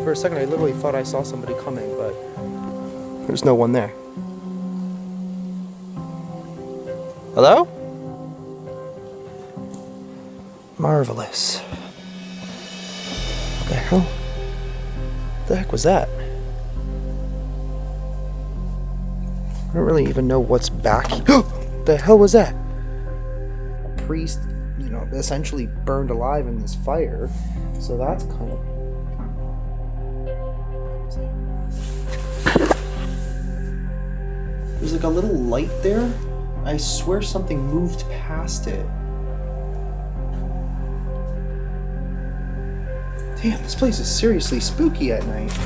For a second I literally thought I saw somebody coming, but there's no one there. Hello? Marvelous. What the hell? What the heck was that? I don't really even know what's back. The hell was that? A priest, you know, essentially burned alive in this fire. So that's kind of... There's like a little light there. I swear something moved past it. Damn, this place is seriously spooky at night.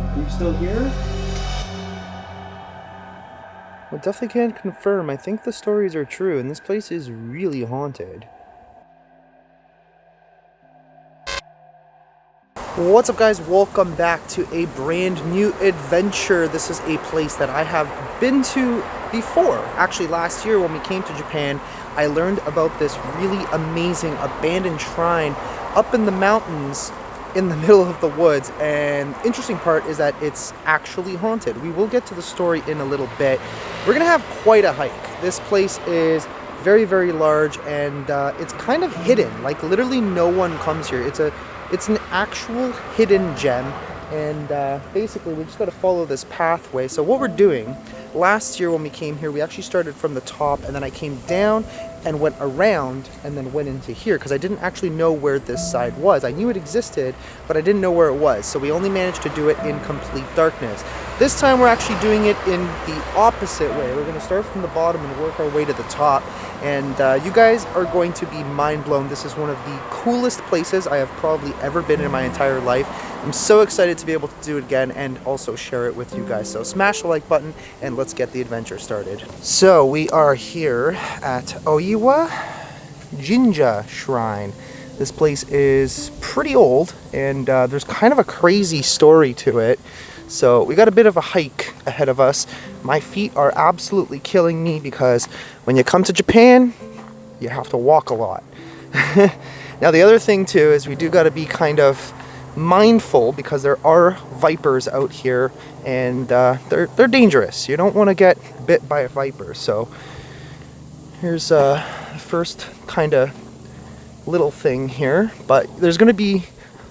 Are you still here? Well, definitely can't confirm. I think the stories are true, and this place is really haunted. What's up, guys? Welcome back to a brand new adventure. This is a place that I have been to before. Actually, last year when we came to Japan, I learned about this really amazing abandoned shrine up in the mountains in the middle of the woods, and the interesting part is that it's actually haunted. We will get to the story in a little bit. We're gonna have quite a hike. This place is very, very large, and it's kind of hidden. Like literally no one comes here. It's an actual hidden gem, and basically we just got to follow this pathway. So what we're doing, last year when we came here, we actually started from the top, and then I came down and went around and then went into here because I didn't actually know where this side was. I knew it existed, but I didn't know where it was. So we only managed to do it in complete darkness. This time we're actually doing it in the opposite way. We're going to start from the bottom and work our way to the top. And you guys are going to be mind blown. This is one of the coolest places I have probably ever been in my entire life. I'm so excited to be able to do it again and also share it with you guys. So smash the like button and let's get the adventure started. So we are here at Oiwa Jinja Shrine. This place is pretty old, and there's kind of a crazy story to it. So we got a bit of a hike ahead of us. My feet are absolutely killing me because when you come to Japan, you have to walk a lot. Now the other thing too is we do got to be kind of mindful because there are vipers out here, and they're dangerous. You don't want to get bit by a viper. So here's the first kind of little thing here, but there's going to be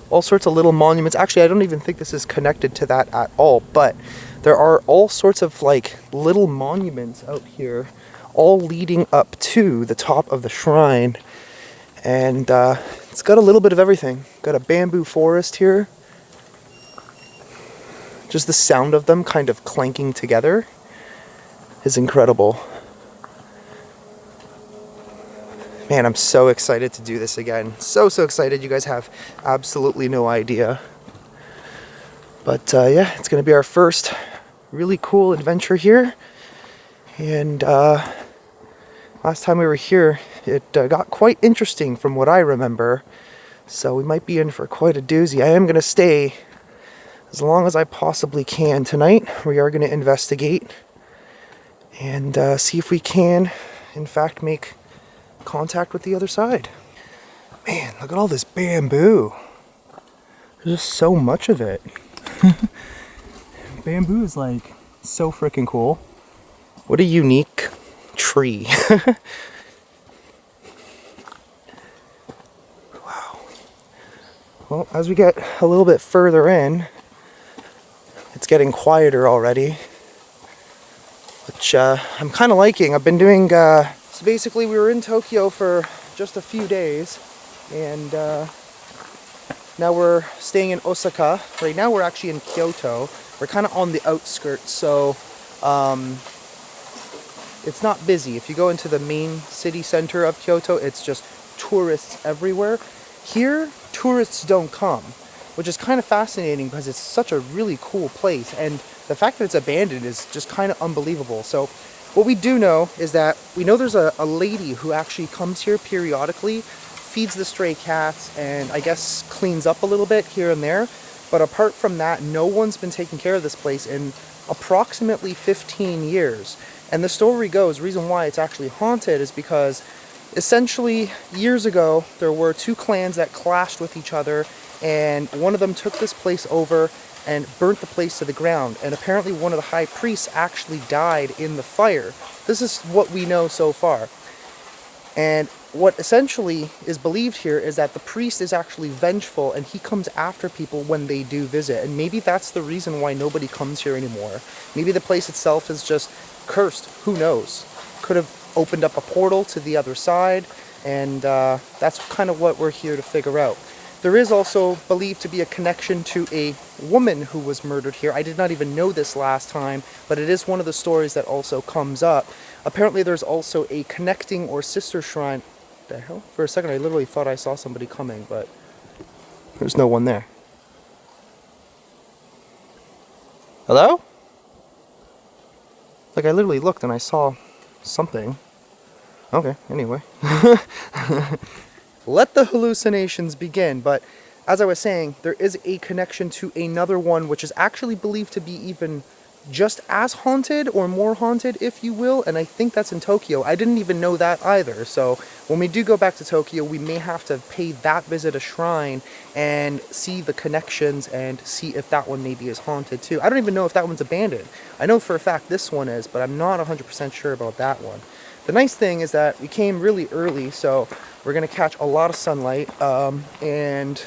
all sorts of little monuments. Actually, I don't even think this is connected to that at all, but there are all sorts of like little monuments out here, all leading up to the top of the shrine. And it's got a little bit of everything. Got a bamboo forest here. Just the sound of them kind of clanking together is incredible. Man, I'm so excited to do this again. So excited. You guys have absolutely no idea. But yeah, it's going to be our first really cool adventure here. And last time we were here, it got quite interesting from what I remember. So we might be in for quite a doozy. I am going to stay as long as I possibly can tonight. We are going to investigate and see if we can, in fact, make contact with the other side. Man, look at all this bamboo. There's just so much of it. Bamboo is like so freaking cool. What a unique tree. Wow. Well, as we get a little bit further in, it's getting quieter already, which I'm kind of liking. I've been doing so basically we were in Tokyo for just a few days, and now we're staying in Osaka. Right now we're actually in Kyoto. We're kind of on the outskirts, so it's not busy. If you go into the main city center of Kyoto, it's just tourists everywhere. Here, tourists don't come, which is kind of fascinating because it's such a really cool place, and the fact that it's abandoned is just kind of unbelievable. So what we do know is that we know there's a lady who actually comes here periodically, feeds the stray cats, and I guess cleans up a little bit here and there. But apart from that, no one's been taking care of this place in approximately 15 years. And the story goes, the reason why it's actually haunted is because Essentially, years ago, there were two clans that clashed with each other, and one of them took this place over and burnt the place to the ground. And apparently one of the high priests actually died in the fire. This is what we know so far. And what essentially is believed here is that the priest is actually vengeful, and he comes after people when they do visit. And maybe that's the reason why nobody comes here anymore. Maybe the place itself is just cursed. Who knows? Could have opened up a portal to the other side, and that's kind of what we're here to figure out. There is also believed to be a connection to a woman who was murdered here. I did not even know this last time, but it is one of the stories that also comes up. Apparently there's also a connecting or sister shrine. What the hell? For a second I literally thought I saw somebody coming, but there's no one there. Hello? Like, I literally looked and I saw something. Okay, anyway. Let the hallucinations begin. But as I was saying, there is a connection to another one which is actually believed to be even just as haunted, or more haunted, if you will, and I think that's in Tokyo. I didn't even know that either, so when we do go back to Tokyo, we may have to pay that visit a shrine and see the connections and see if that one maybe is haunted too. I don't even know if that one's abandoned. I know for a fact this one is, but I'm not 100% sure about that one. The nice thing is that we came really early, so we're going to catch a lot of sunlight, and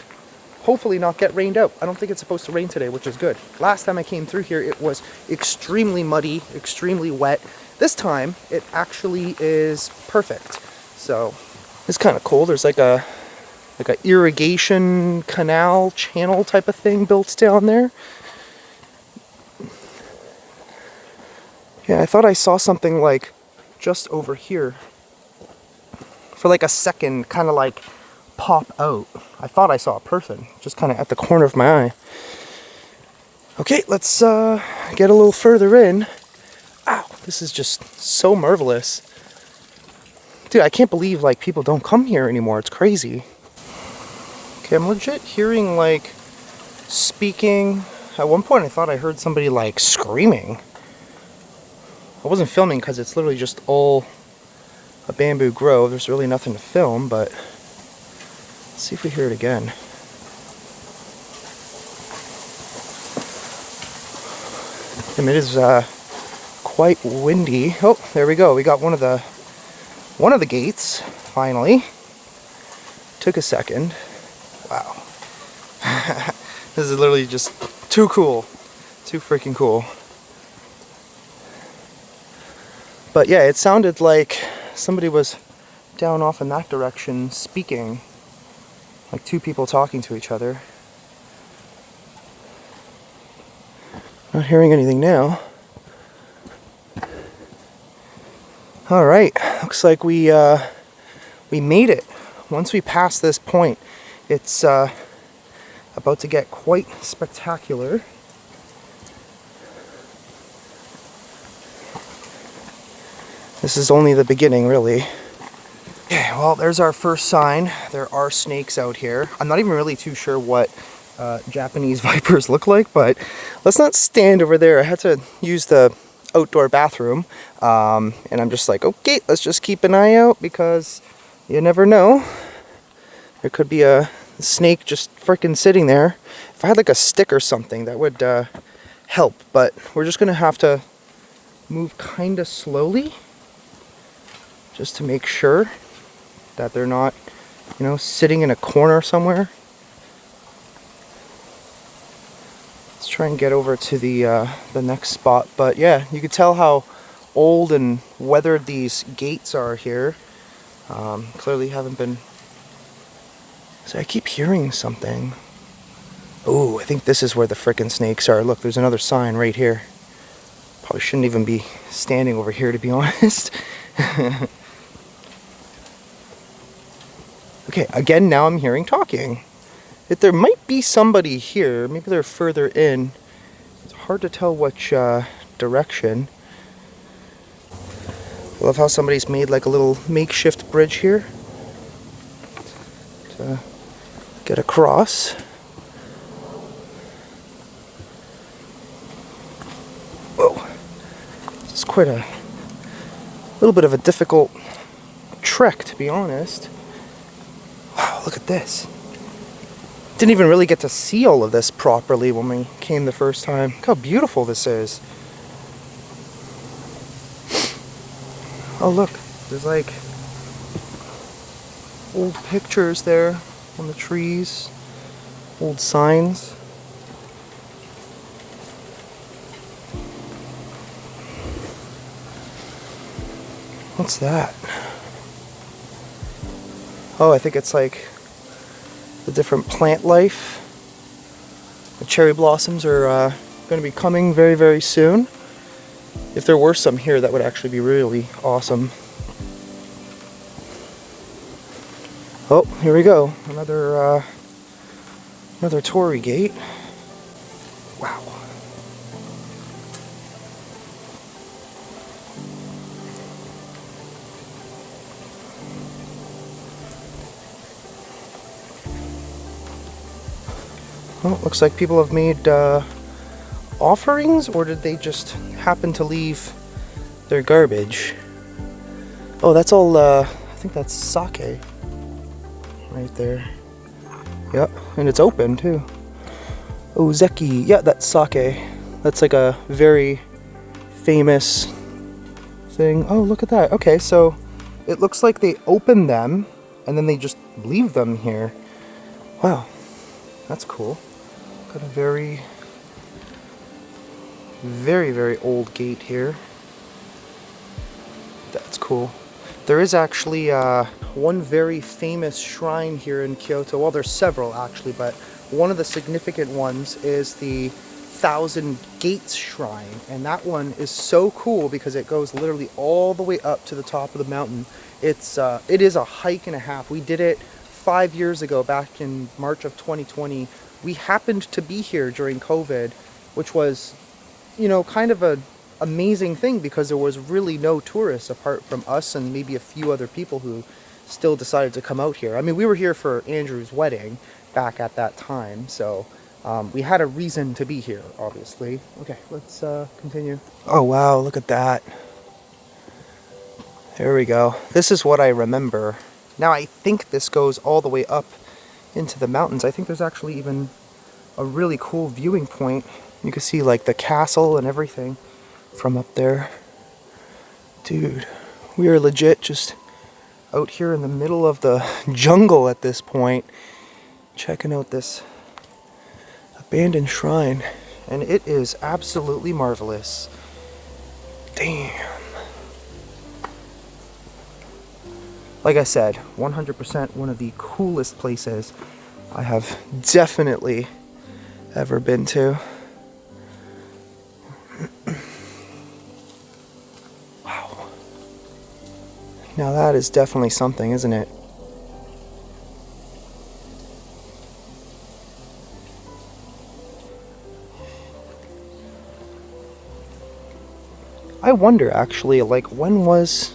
hopefully not get rained out. I don't think it's supposed to rain today, which is good. Last time I came through here, it was extremely muddy, extremely wet. This time, it actually is perfect. So, it's kind of cool. There's like a irrigation canal channel type of thing built down there. Yeah, I thought I saw something like just over here for like a second, kind of like pop out. I thought I saw a person just kind of at the corner of my eye. Okay, let's get a little further in. Ow, this is just so marvelous. Dude, I can't believe like people don't come here anymore. It's crazy. Okay, I'm legit hearing like speaking. At one point I thought I heard somebody like screaming. I wasn't filming because it's literally just all a bamboo grove. There's really nothing to film, but let's see if we hear it again. And it is quite windy. Oh, there we go. We got one of the gates finally. Took a second. Wow. This is literally just too cool. Too freaking cool. But yeah, it sounded like somebody was down off in that direction speaking. Like two people talking to each other. Not hearing anything now. Alright, looks like we made it. Once we pass this point, it's about to get quite spectacular. This is only the beginning, really. Okay, well, there's our first sign. There are snakes out here. I'm not even really too sure what Japanese vipers look like, but let's not stand over there. I had to use the outdoor bathroom, and I'm just like, okay, let's just keep an eye out, because you never know. There could be a snake just freaking sitting there. If I had like a stick or something, that would help, but we're just gonna have to move kind of slowly just to make sure that they're not, you know, sitting in a corner somewhere. Let's try and get over to the next spot. But yeah, you can tell how old and weathered these gates are here. Clearly haven't been... So I keep hearing something. Oh, I think this is where the frickin' snakes are. Look, there's another sign right here. Probably shouldn't even be standing over here, to be honest. Okay, again, now I'm hearing talking. If there might be somebody here, maybe they're further in. It's hard to tell which direction. I love how somebody's made like a little makeshift bridge here to get across. Whoa, this is quite a little bit of a difficult trek, to be honest. Wow, look at this. Didn't even really get to see all of this properly when we came the first time. Look how beautiful this is. Oh look, there's like old pictures there on the trees, old signs. What's that? Oh, I think it's like the different plant life. The cherry blossoms are going to be coming very, very soon. If there were some here, that would actually be really awesome. Oh, here we go. Another Torii gate. Wow. Well, looks like people have made offerings, or did they just happen to leave their garbage? Oh, that's all, I think that's sake right there. Yep, and it's open too. Ozeki, yeah, that's sake. That's like a very famous thing. Oh, look at that. Okay, so it looks like they open them and then they just leave them here. Wow, that's cool. Got a very, very old gate here. That's cool. There is actually one very famous shrine here in Kyoto. Well, there's several actually, but one of the significant ones is the Thousand Gates Shrine. And that one is so cool because it goes literally all the way up to the top of the mountain. It is a hike and a half. We did it 5 years ago, back in March of 2020. We happened to be here during COVID, which was, you know, kind of a amazing thing because there was really no tourists apart from us and maybe a few other people who still decided to come out here. I mean, we were here for Andrew's wedding back at that time, so we had a reason to be here, obviously. Okay, let's continue. Oh wow, look at that. There we go. This is what I remember. Now I think this goes all the way up into the mountains. I think there's actually even a really cool viewing point. You can see like the castle and everything from up there. Dude, we are legit just out here in the middle of the jungle at this point, checking out this abandoned shrine, and it is absolutely marvelous. Damn. Like I said, 100% one of the coolest places I have definitely ever been to. Wow. Now that is definitely something, isn't it? I wonder actually, like, when was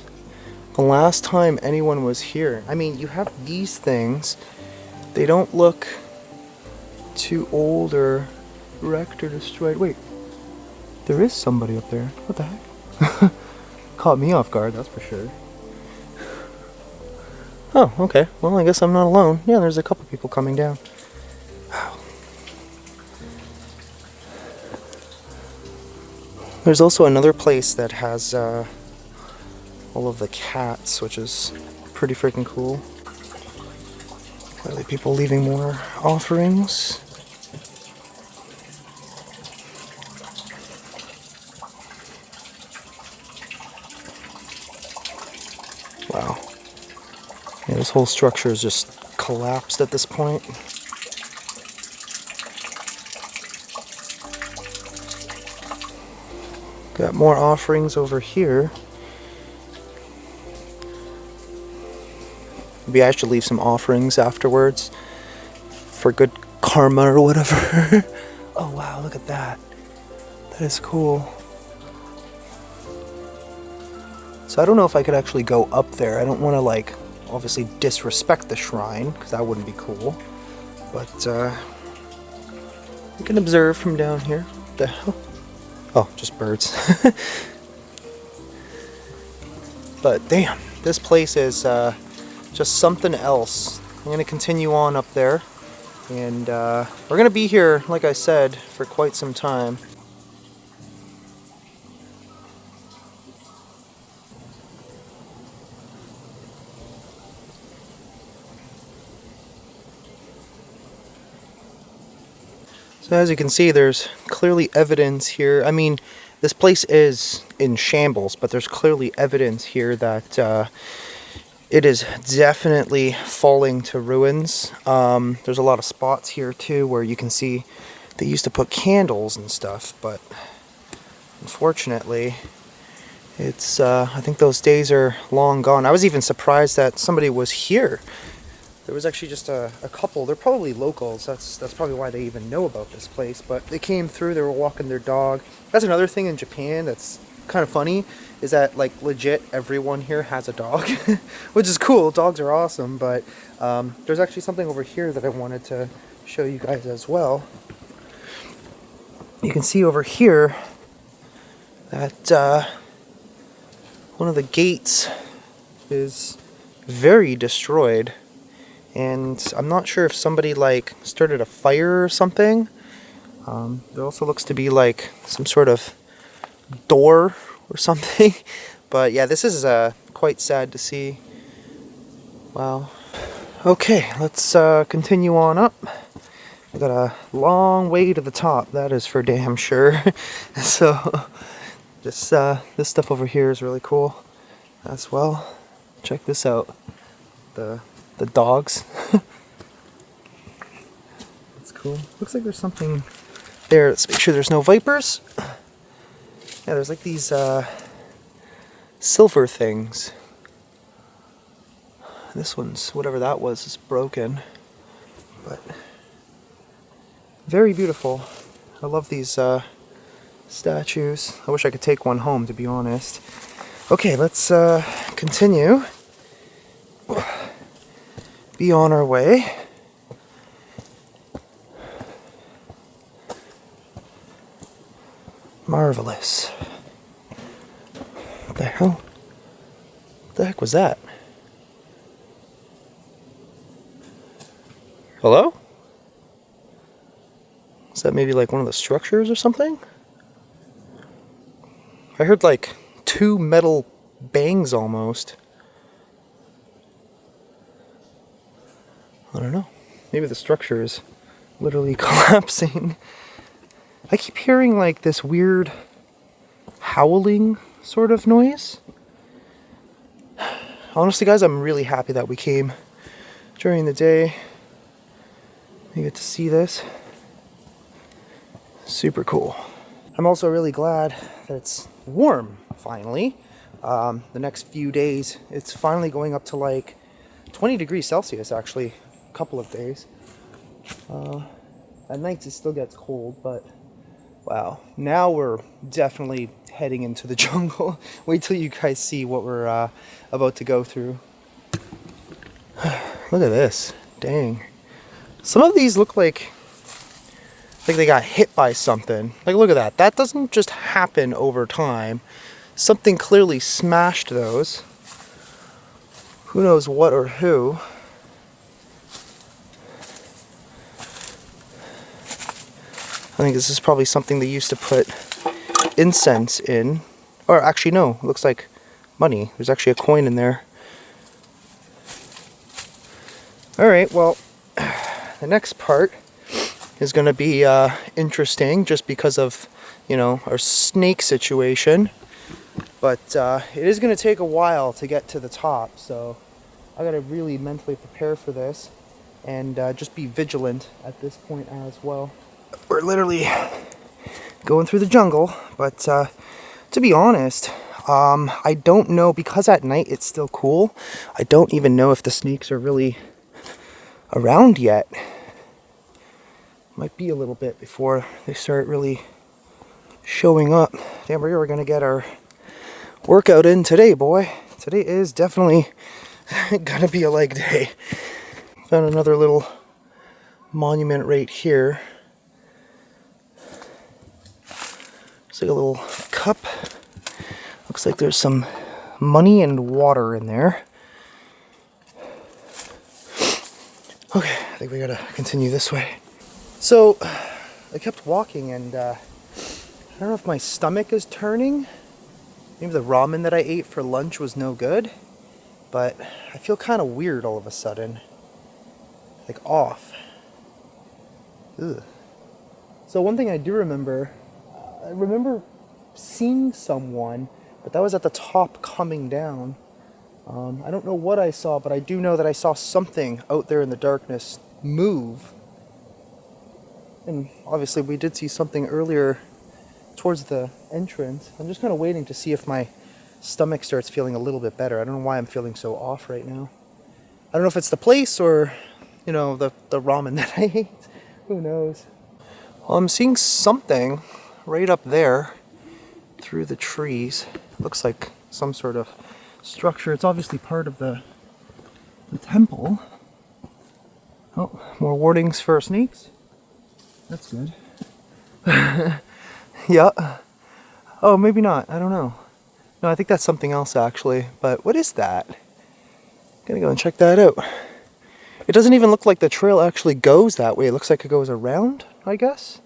the last time anyone was here? I mean, you have these things. They don't look too old or wrecked or destroyed. Wait, there is somebody up there. What the heck? Caught me off guard, that's for sure. Oh, okay. Well, I guess I'm not alone. Yeah, there's a couple people coming down. Wow. There's also another place that has all of the cats, which is pretty freaking cool. Clearly people leaving more offerings. Wow. Yeah, this whole structure is just collapsed at this point. Got more offerings over here. Maybe I should leave some offerings afterwards for good karma or whatever. Oh wow, look at that. That is cool. So I don't know if I could actually go up there. I don't want to, like, obviously disrespect the shrine, because that wouldn't be cool. But you can observe from down here. What the hell? Oh, just birds. But damn. this place is just something else. I'm going to continue on up there, and we're going to be here, like I said, for quite some time. So as you can see, there's clearly evidence here. I mean, this place is in shambles, but there's clearly evidence here that it is definitely falling to ruins. There's a lot of spots here too where you can see they used to put candles and stuff, but unfortunately, it's I think those days are long gone. I was even surprised that somebody was here. There was actually just a couple. They're probably locals. That's probably why they even know about this place. But they came through. They were walking their dog. That's another thing in Japan that's kind of funny, is that like legit everyone here has a dog, which is cool. Dogs are awesome. But there's actually something over here that I wanted to show you guys as well. You can see over here that one of the gates is very destroyed. And I'm not sure if somebody like started a fire or something. There also looks to be like some sort of door or something. But yeah, this is quite sad to see. Wow. Okay, let's continue on up. We got a long way to the top, that is for damn sure. So this stuff over here is really cool as well. Check this out. The dogs. That's cool. Looks like there's something there. Let's make sure there's no vipers. Yeah, there's like these silver things. This one's, whatever that was, is broken. But very beautiful. I love these statues. I wish I could take one home, to be honest. Okay, let's continue. Be on our way. Marvelous. What the hell? What the heck was that? Hello? Is that maybe like one of the structures or something? I heard like two metal bangs almost. I don't know. Maybe the structure is literally collapsing. I keep hearing like this weird howling sort of noise. Honestly, guys, I'm really happy that we came during the day. You get to see this. Super cool. I'm also really glad that it's warm, finally. The next few days, it's finally going up to like 20 degrees Celsius, actually. Couple of days. At nights it still gets cold, but wow, now we're definitely heading into the jungle. Wait till you guys see what we're about to go through. Look at this. Dang. Some of these look like they got hit by something. Like, look at that. That doesn't just happen over time. Something clearly smashed those. Who knows what or who. I think this is probably something they used to put incense in. Or actually, no, it looks like money. There's actually a coin in there. Alright, well, the next part is going to be interesting just because of, you know, our snake situation. But it is going to take a while to get to the top, so I got to really mentally prepare for this and just be vigilant at this point as well. We're literally going through the jungle, but to be honest, I don't know, because at night it's still cool. I don't even know if the snakes are really around yet. Might be a little bit before they start really showing up. Damn, we're gonna get our workout in today, boy. Today is definitely gonna be a leg day. Found another little monument right here. It's like a little cup. Looks like there's some money and water in there. Okay, I think we gotta continue this way. So, I kept walking and I don't know if my stomach is turning. Maybe the ramen that I ate for lunch was no good. But I feel kind of weird all of a sudden. Like off. Ugh. So one thing I do remember, I remember seeing someone, but that was at the top coming down. I don't know what I saw, but I do know that I saw something out there in the darkness move. And obviously we did see something earlier towards the entrance. I'm just kind of waiting to see if my stomach starts feeling a little bit better. I don't know why I'm feeling so off right now. I don't know if it's the place or, you know, the ramen that I ate. Who knows? Well, I'm seeing something right up there through the trees. It looks like some sort of structure. It's obviously part of the temple. Oh, more warnings for snakes. That's good. Yeah. Oh, maybe not. I don't know. No, I think that's something else actually. But what is that? I'm gonna go and check that out. It doesn't even look like the trail actually goes that way. It looks like it goes around, I guess.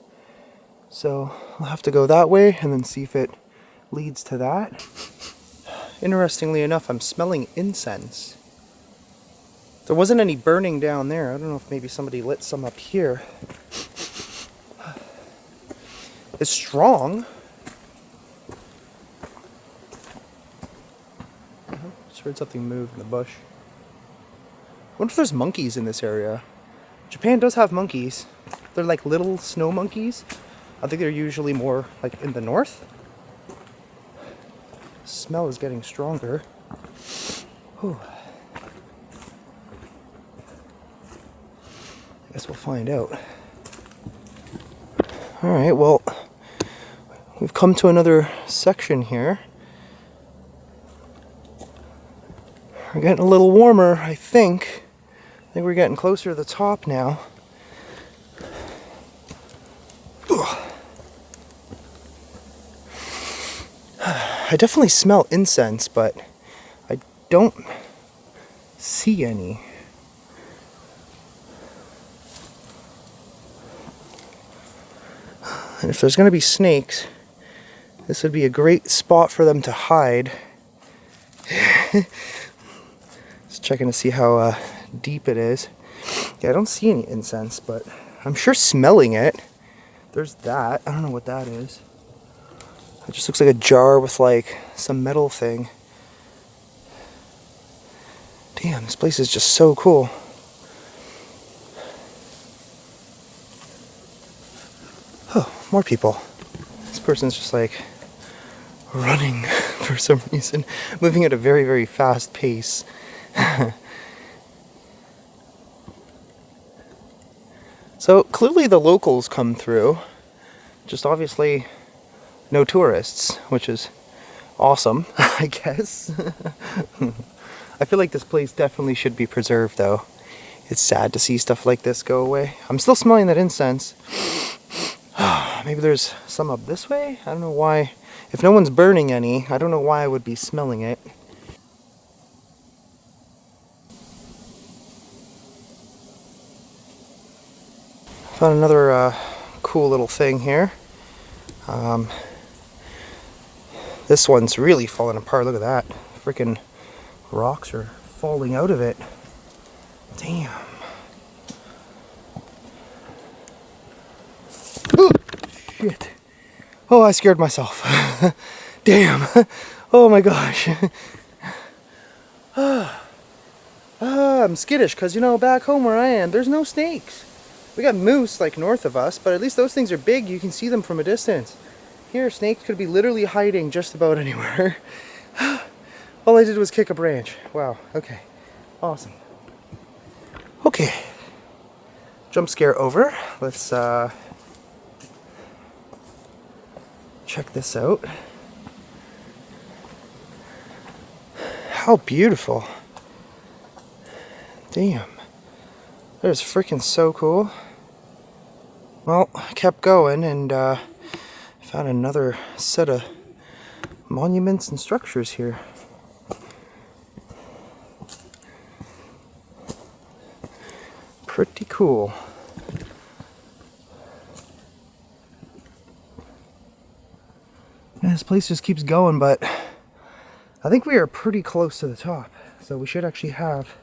So I'll have to go that way and then see if it leads to that. Interestingly enough, I'm smelling incense. There wasn't any burning down there. I don't know if maybe somebody lit some up here. It's strong. Just heard something move in the bush. I wonder if there's monkeys in this area. Japan does have monkeys. They're like little snow monkeys. I think they're usually more like in the north. Smell is getting stronger. Whew. I guess we'll find out. Alright, well, we've come to another section here. We're getting a little warmer, I think. I think we're getting closer to the top now. I definitely smell incense, but I don't see any. And if there's going to be snakes, this would be a great spot for them to hide. Just checking to see how deep it is. Yeah, I don't see any incense, but I'm sure smelling it. There's that. I don't know what that is. It just looks like a jar with like some metal thing. Damn, this place is just so cool. Oh, more people. This person's just like running for some reason, moving at a very, very fast pace. So clearly the locals come through, just obviously no tourists, which is awesome, I guess. I feel like this place definitely should be preserved though. It's sad to see stuff like this go away. I'm still smelling that incense. Maybe there's some up this way? I don't know why. If no one's burning any, I don't know why I would be smelling it. Found another cool little thing here. This one's really falling apart. Look at that. Freaking rocks are falling out of it. Damn. Oh, shit. Oh, I scared myself. Damn. Oh my gosh. I'm skittish because, you know, back home where I am, there's no snakes. We got moose like north of us, but at least those things are big. You can see them from a distance. Here, snakes could be literally hiding just about anywhere. All I did was kick a branch. Wow, okay. Awesome. Okay. Jump scare over. Let's check this out. How beautiful. Damn. That is freaking so cool. Well, I kept going and found another set of monuments and structures here. cool. And this place just keeps going, but I think we are pretty close to the top. So we should actually have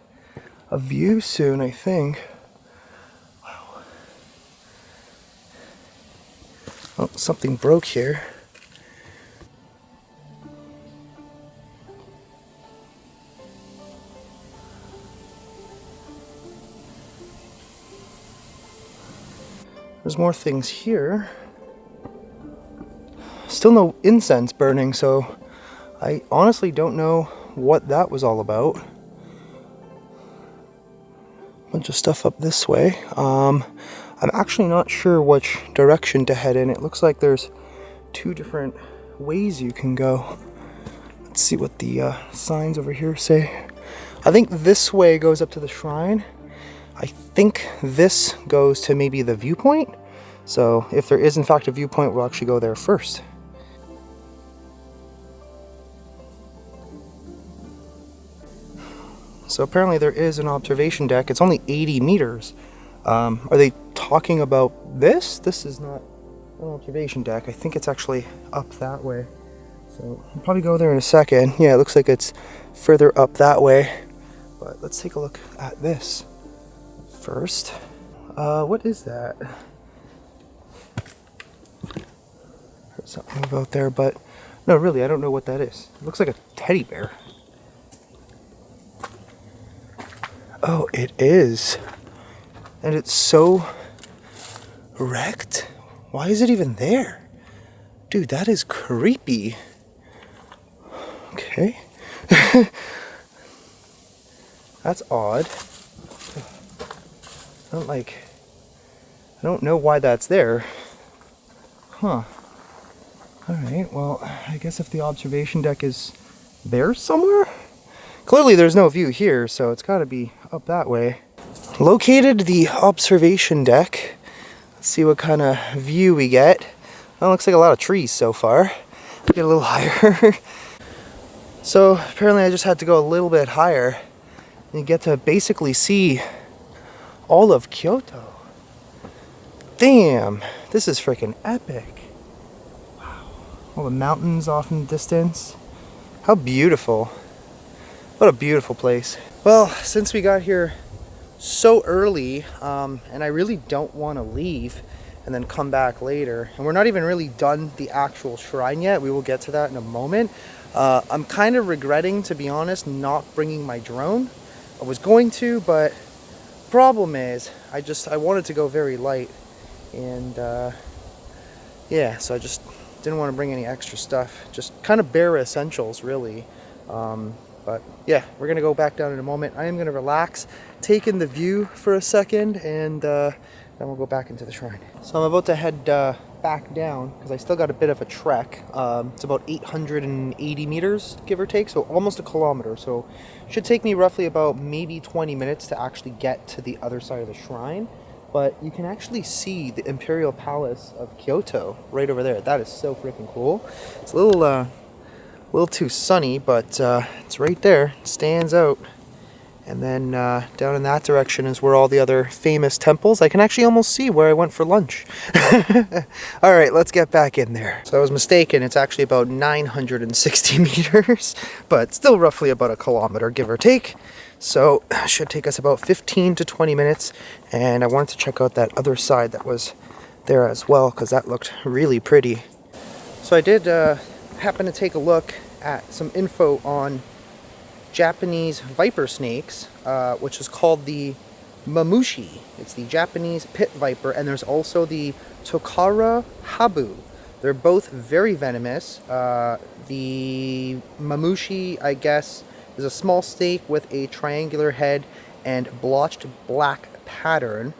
a view soon, I think. Wow. Oh, something broke here. There's more things here. Still no incense burning, so I honestly don't know what that was all about. Bunch of stuff up this way. I'm actually not sure which direction to head in. It looks like there's two different ways you can go. Let's see what the signs over here say. I think this way goes up to the shrine. I think this goes to maybe the viewpoint. So if there is in fact a viewpoint, we'll actually go there first. So apparently there is an observation deck. It's only 80 meters. Are they talking about this? This is not an observation deck. I think it's actually up that way. So I'll probably go there in a second. Yeah, it looks like it's further up that way. But let's take a look at this first. What is that? Heard something about there, but no, really, I don't know what that is. It looks like a teddy bear. Oh, it is. And it's so wrecked. Why is it even there? Dude, that is creepy. Okay. That's odd. I don't know why that's there. Huh. Alright, well, I guess if the observation deck is there somewhere? Clearly there's no view here, so it's gotta be up that way. Located the observation deck. Let's see what kind of view we get. Well, it looks like a lot of trees so far. Get a little higher. So apparently I just had to go a little bit higher. And you get to basically see all of Kyoto. Damn, this is freaking epic. Wow. All the mountains off in the distance. How beautiful. What a beautiful place. Well, since we got here so early, and I really don't want to leave and then come back later, and we're not even really done the actual shrine yet. We will get to that in a moment. I'm kind of regretting, to be honest, not bringing my drone. I was going to, but problem is I wanted to go very light, and yeah, so I just didn't want to bring any extra stuff, just kind of bare essentials really. But yeah, we're gonna go back down in a moment. I am gonna relax, take in the view for a second, and then we'll go back into the shrine. So I'm about to head back down because I still got a bit of a trek. It's about 880 meters, give or take, so almost a kilometer. So it should take me roughly about maybe 20 minutes to actually get to the other side of the shrine. But you can actually see the Imperial Palace of Kyoto right over there. That is so freaking cool. It's a little too sunny, but it's right there. It stands out. And then down in that direction is where all the other famous temples. I can actually almost see where I went for lunch. All right, let's get back in there. So I was mistaken. It's actually about 960 meters, but still roughly about a kilometer, give or take. So it should take us about 15 to 20 minutes. And I wanted to check out that other side that was there as well, because that looked really pretty. So I did happen to take a look at some info on Japanese viper snakes, which is called the mamushi. It's the Japanese pit viper, and there's also the Tokara habu. They're both very venomous. The mamushi, I guess, is a small snake with a triangular head and blotched black pattern.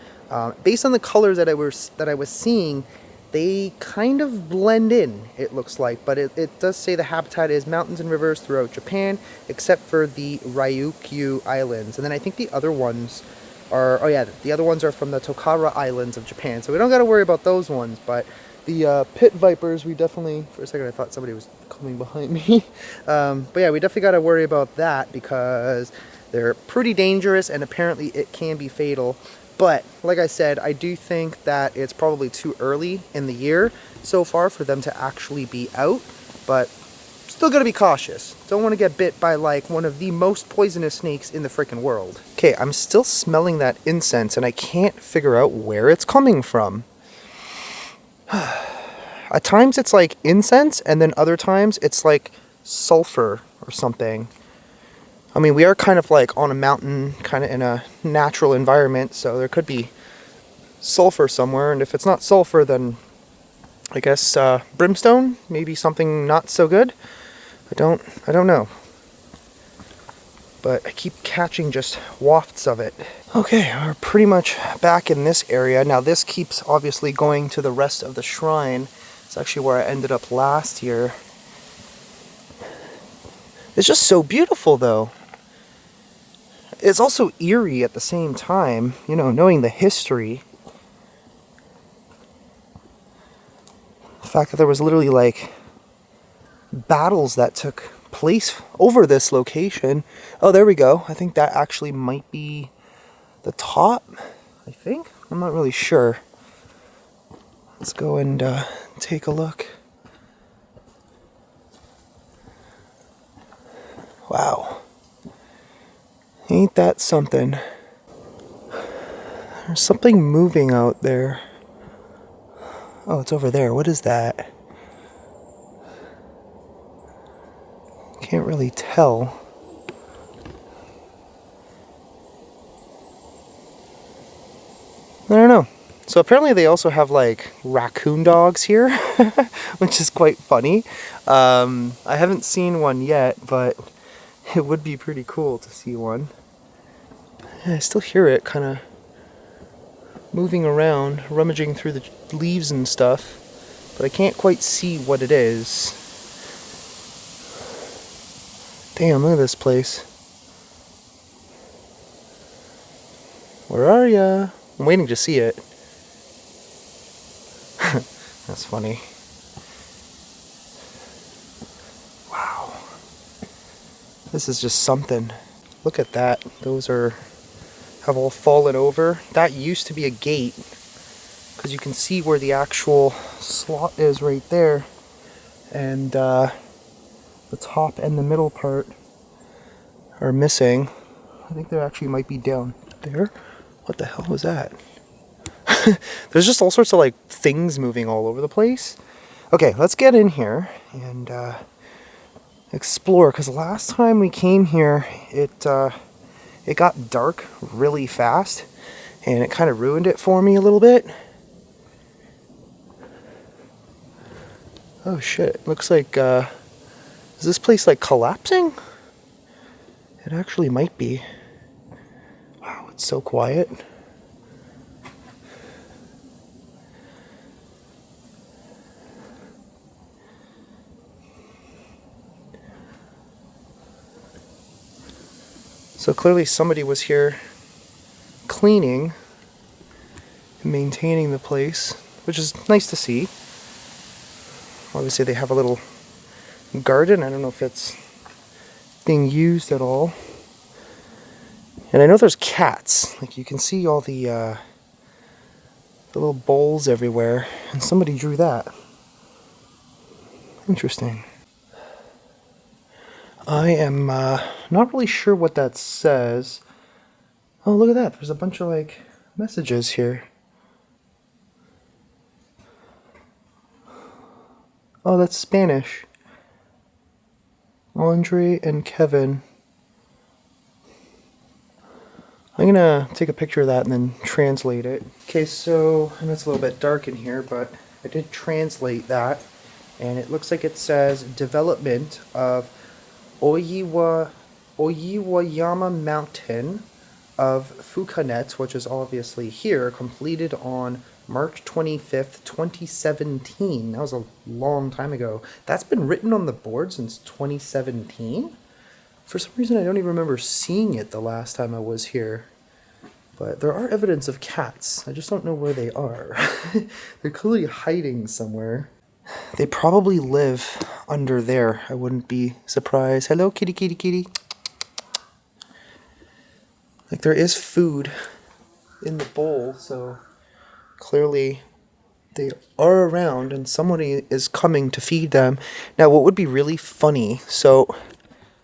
Based on the colors that I was seeing, they kind of blend in, it looks like, but it does say the habitat is mountains and rivers throughout Japan, except for the Ryukyu Islands. And then I think the other ones are, oh yeah, the other ones are from the Tokara Islands of Japan. So we don't got to worry about those ones, but the pit vipers, we definitely, for a second I thought somebody was coming behind me. But yeah, we definitely got to worry about that because they're pretty dangerous and apparently it can be fatal. But like I said, I do think that it's probably too early in the year so far for them to actually be out, but still gotta be cautious. Don't want to get bit by like one of the most poisonous snakes in the freaking world. Okay, I'm still smelling that incense and I can't figure out where it's coming from. At times it's like incense, and then other times it's like sulfur or something. I mean, we are kind of like on a mountain, kind of in a natural environment, so there could be sulfur somewhere, and if it's not sulfur, then I guess brimstone, maybe something not so good. I don't know. But I keep catching just wafts of it. Okay, we're pretty much back in this area. Now this keeps obviously going to the rest of the shrine. It's actually where I ended up last year. It's just so beautiful though. It's also eerie at the same time, you know, knowing the history. The fact that there was literally like battles that took place over this location. Oh, there we go. I think that actually might be the top, I think. I'm not really sure. Let's go and take a look. Wow. Ain't that something? There's something moving out there. Oh, it's over there. What is that? Can't really tell. I don't know. So apparently they also have like raccoon dogs here, which is quite funny. I haven't seen one yet, but it would be pretty cool to see one. Yeah, I still hear it kind of moving around, rummaging through the leaves and stuff, but I can't quite see what it is. Damn, look at this place. Where are ya? I'm waiting to see it. That's funny. Wow. This is just something. Look at that. Those have all fallen over. That used to be a gate, because you can see where the actual slot is right there. And the top and the middle part are missing. I think there actually might be down there. What the hell was that? There's just all sorts of like things moving all over the place. Okay, let's get in here and explore, because last time we came here it got dark really fast and it kind of ruined it for me a little bit. Oh shit, looks like is this place like collapsing? It actually might be. Wow, it's so quiet. So clearly somebody was here cleaning and maintaining the place, which is nice to see. Obviously they have a little garden. I don't know if it's being used at all. And I know there's cats. Like you can see all the little bowls everywhere, and somebody drew that. Interesting. I am not really sure what that says. Oh, look at that. There's a bunch of like messages here. Oh, that's Spanish. Andre and Kevin. I'm gonna take a picture of that and then translate it. Okay, so, and it's a little bit dark in here, but I did translate that. And it looks like it says development of Oiwa, Oiwayama Mountain of Fukanet, which is obviously here, completed on March 25th, 2017. That was a long time ago. That's been written on the board since 2017? For some reason, I don't even remember seeing it the last time I was here. But there are evidence of cats. I just don't know where they are. They're clearly hiding somewhere. They probably live under there. I wouldn't be surprised. Hello, kitty, kitty, kitty. Like, there is food in the bowl, so clearly they are around and somebody is coming to feed them. Now, what would be really funny, so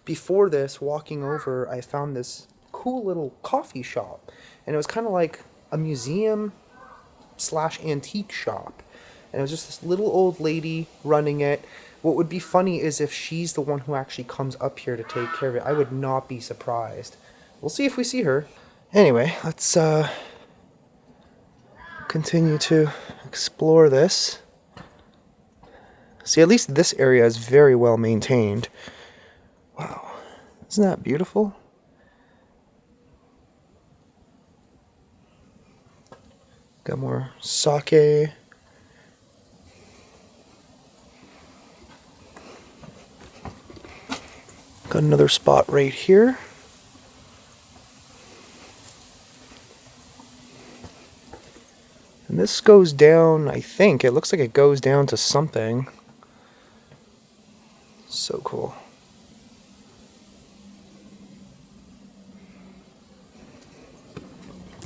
before this, walking over, I found this cool little coffee shop, and it was kind of like a museum slash antique shop, and it was just this little old lady running it. What would be funny is if she's the one who actually comes up here to take care of it. I would not be surprised. We'll see if we see her. Anyway, let's continue to explore this. See, at least this area is very well maintained. Wow, isn't that beautiful? Got more sake. Got another spot right here. And this goes down, I think, it looks like it goes down to something. So cool.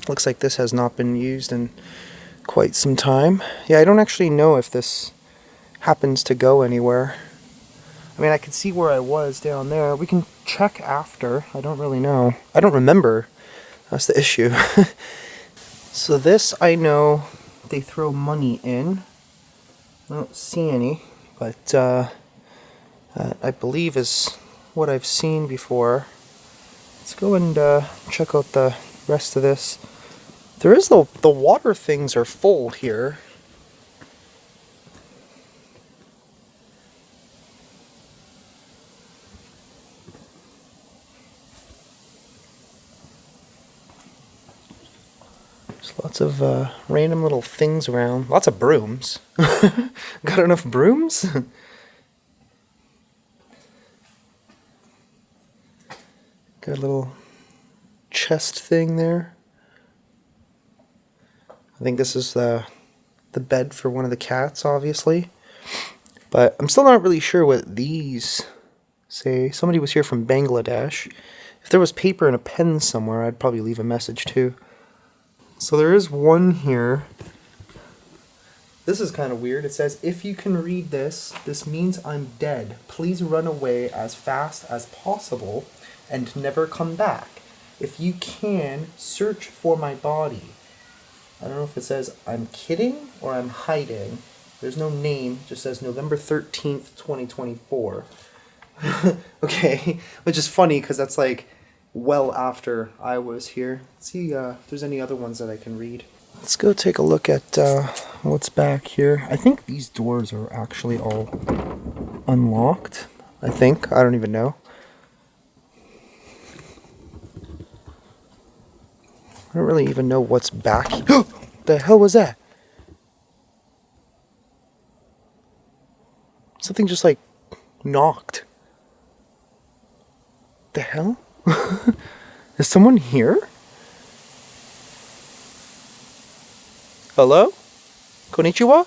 Looks like this has not been used in quite some time. Yeah, I don't actually know if this happens to go anywhere. I mean, I can see where I was down there. We can check after. I don't really know. I don't remember. That's the issue. So this, I know they throw money in. I don't see any, but I believe is what I've seen before. Let's go and check out the rest of this. There is the water things are full here. There's lots of random little things around. Lots of brooms. Got enough brooms? Got a little chest thing there. I think this is the bed for one of the cats, obviously. But I'm still not really sure what these say. Somebody was here from Bangladesh. If there was paper and a pen somewhere, I'd probably leave a message too. So there is one here. This is kind of weird. It says, if you can read this, this means I'm dead. Please run away as fast as possible and never come back. If you can, search for my body. I don't know if it says I'm kidding or I'm hiding. There's no name. It just says November 13th, 2024. Okay, which is funny because that's like well after I was here. Let's see if there's any other ones that I can read. Let's go take a look at what's back here. I think these doors are actually all unlocked. I think. I don't even know. I don't really even know what's back here. The hell was that? Something just like knocked. The hell? Is someone here? Hello? Konnichiwa?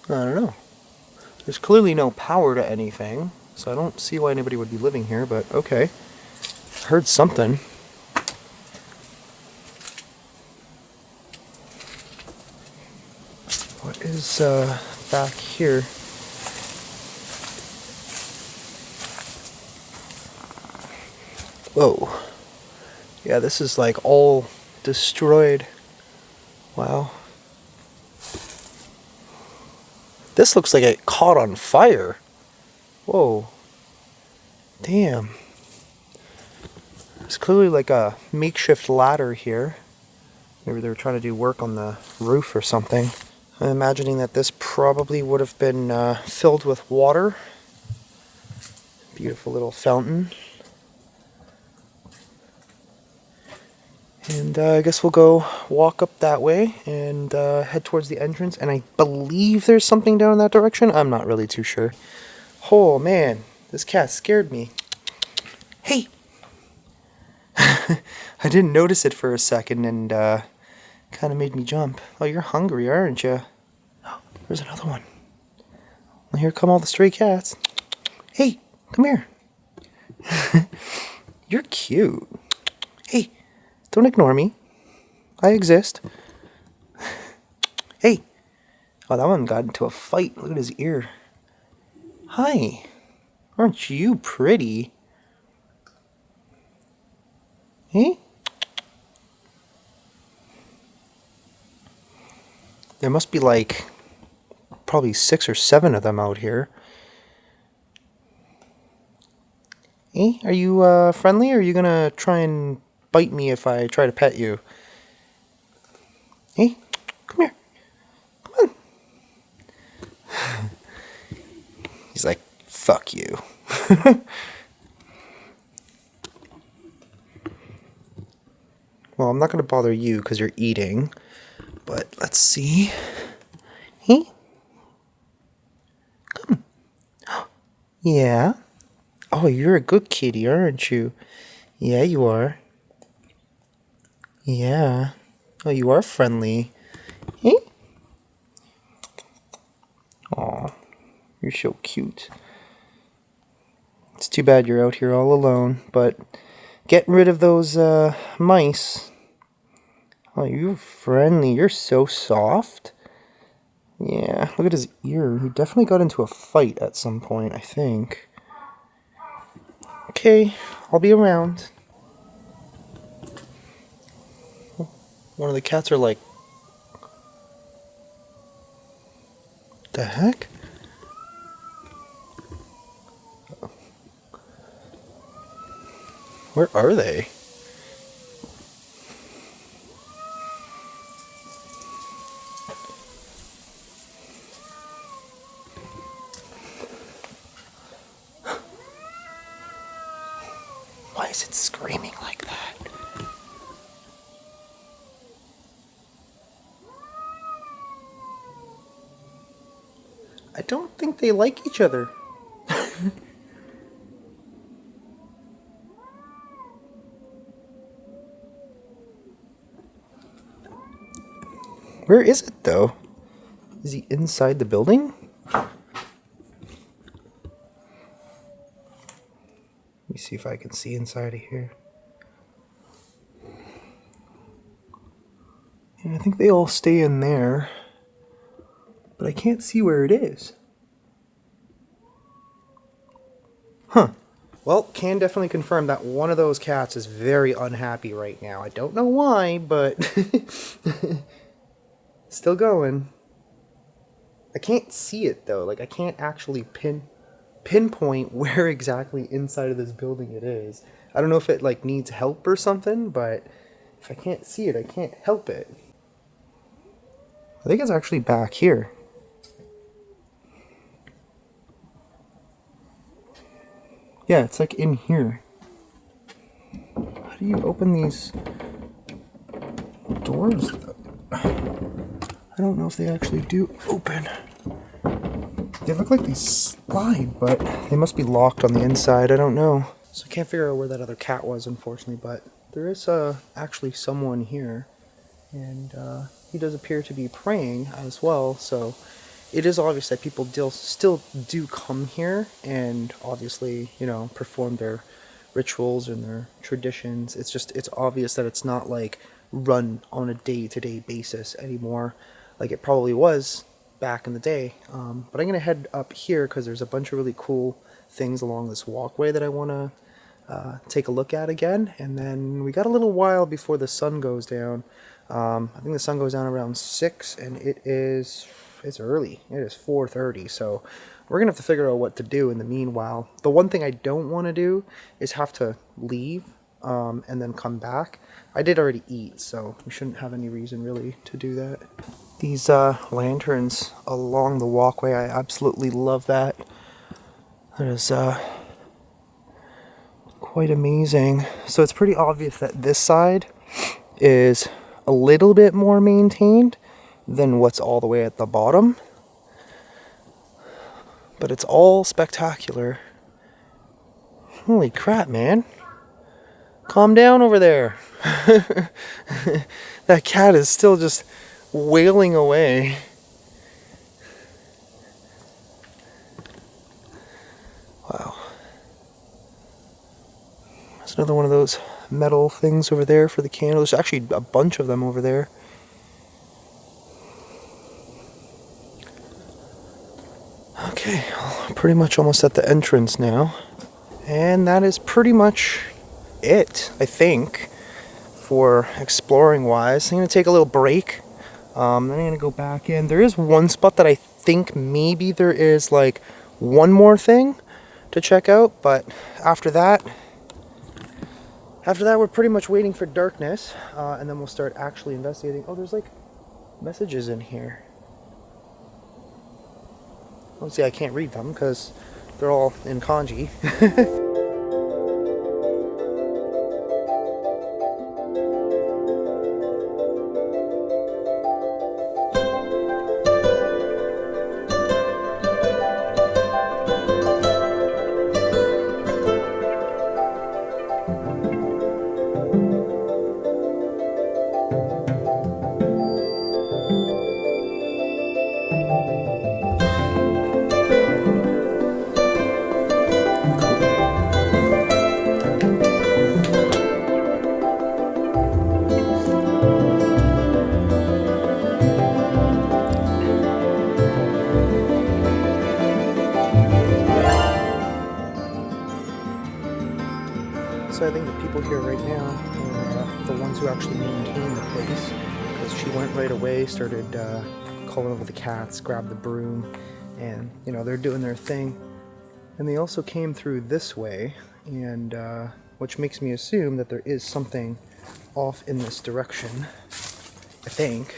I don't know. There's clearly no power to anything, so I don't see why anybody would be living here, but okay. Heard something. What is back here? Whoa. Yeah, this is like all destroyed. Wow. This looks like it caught on fire. Whoa. Damn. There's clearly like a makeshift ladder here. Maybe they were trying to do work on the roof or something. I'm imagining that this probably would have been filled with water. Beautiful little fountain. And I guess we'll go walk up that way and head towards the entrance. And I believe there's something down in that direction. I'm not really too sure. Oh man, this cat scared me. Hey! I didn't notice it for a second and kind of made me jump. Oh, you're hungry, aren't you? Oh, there's another one. Well, here come all the stray cats. Hey, come here. You're cute. Hey, don't ignore me. I exist. Hey. Oh, that one got into a fight. Look at his ear. Hi. Aren't you pretty? Hey? There must be like probably 6 or 7 of them out here. Hey, are you friendly, or are you gonna try and bite me if I try to pet you? Hey, come here. Come on. He's like, fuck you. Well, I'm not gonna bother you because you're eating, but let's see. Hey? Come. Yeah? Oh, you're a good kitty, aren't you? Yeah, you are. Yeah. Oh, you are friendly. Hey? Aw, you're so cute. It's too bad you're out here all alone, but getting rid of those mice. Oh, you're friendly. You're so soft. Yeah, look at his ear. He definitely got into a fight at some point, I think. Okay, I'll be around. One of the cats are like, the heck? Where are they? Why is it screaming like that? I don't think they like each other. Where is it, though? Is he inside the building? Let me see if I can see inside of here. Yeah, I think they all stay in there, but I can't see where it is. Huh. Well, can definitely confirm that one of those cats is very unhappy right now. I don't know why, but still going. I can't see it though. Like I can't actually pinpoint where exactly inside of this building it is. I don't know if it like needs help or something, but if I can't see it, I can't help it. I think it's actually back here. Yeah, it's like in here. How do you open these doors? I don't know if they actually do open. They look like they slide, but they must be locked on the inside. I don't know. So I can't figure out where that other cat was, unfortunately, but there is actually someone here, and he does appear to be praying as well, so it is obvious that people still do come here and obviously, you know, perform their rituals and their traditions. It's obvious that it's not like run on a day-to-day basis anymore like it probably was back in the day. But I'm going to head up here because there's a bunch of really cool things along this walkway that I want to take a look at again. And then we got a little while before the sun goes down. I think the sun goes down around 6, and it's early. It is 4:30, so we're gonna have to figure out what to do in the meanwhile. The one thing I don't want to do is have to leave and then come back. I did already eat, so we shouldn't have any reason really to do that. These lanterns along the walkway, I absolutely love that. That is quite amazing. So it's pretty obvious that this side is a little bit more maintained than what's all the way at the bottom. But it's all spectacular. Holy crap, man. Calm down over there. That cat is still just wailing away. Wow. There's another one of those metal things over there for the candle. There's actually a bunch of them over there. Okay, well, pretty much almost at the entrance now. And that is pretty much it, I think, for exploring wise. I'm going to take a little break. Then I'm going to go back in. There is one spot that I think maybe there is like one more thing to check out, but after that we're pretty much waiting for darkness, and then we'll start actually investigating. Oh, there's like messages in here. Obviously I can't read them because they're all in kanji. So I think the people here right now are the ones who actually maintain the place, because she went right away, started calling over the cats, grabbed the broom, and you know, they're doing their thing. And they also came through this way, and which makes me assume that there is something off in this direction, I think.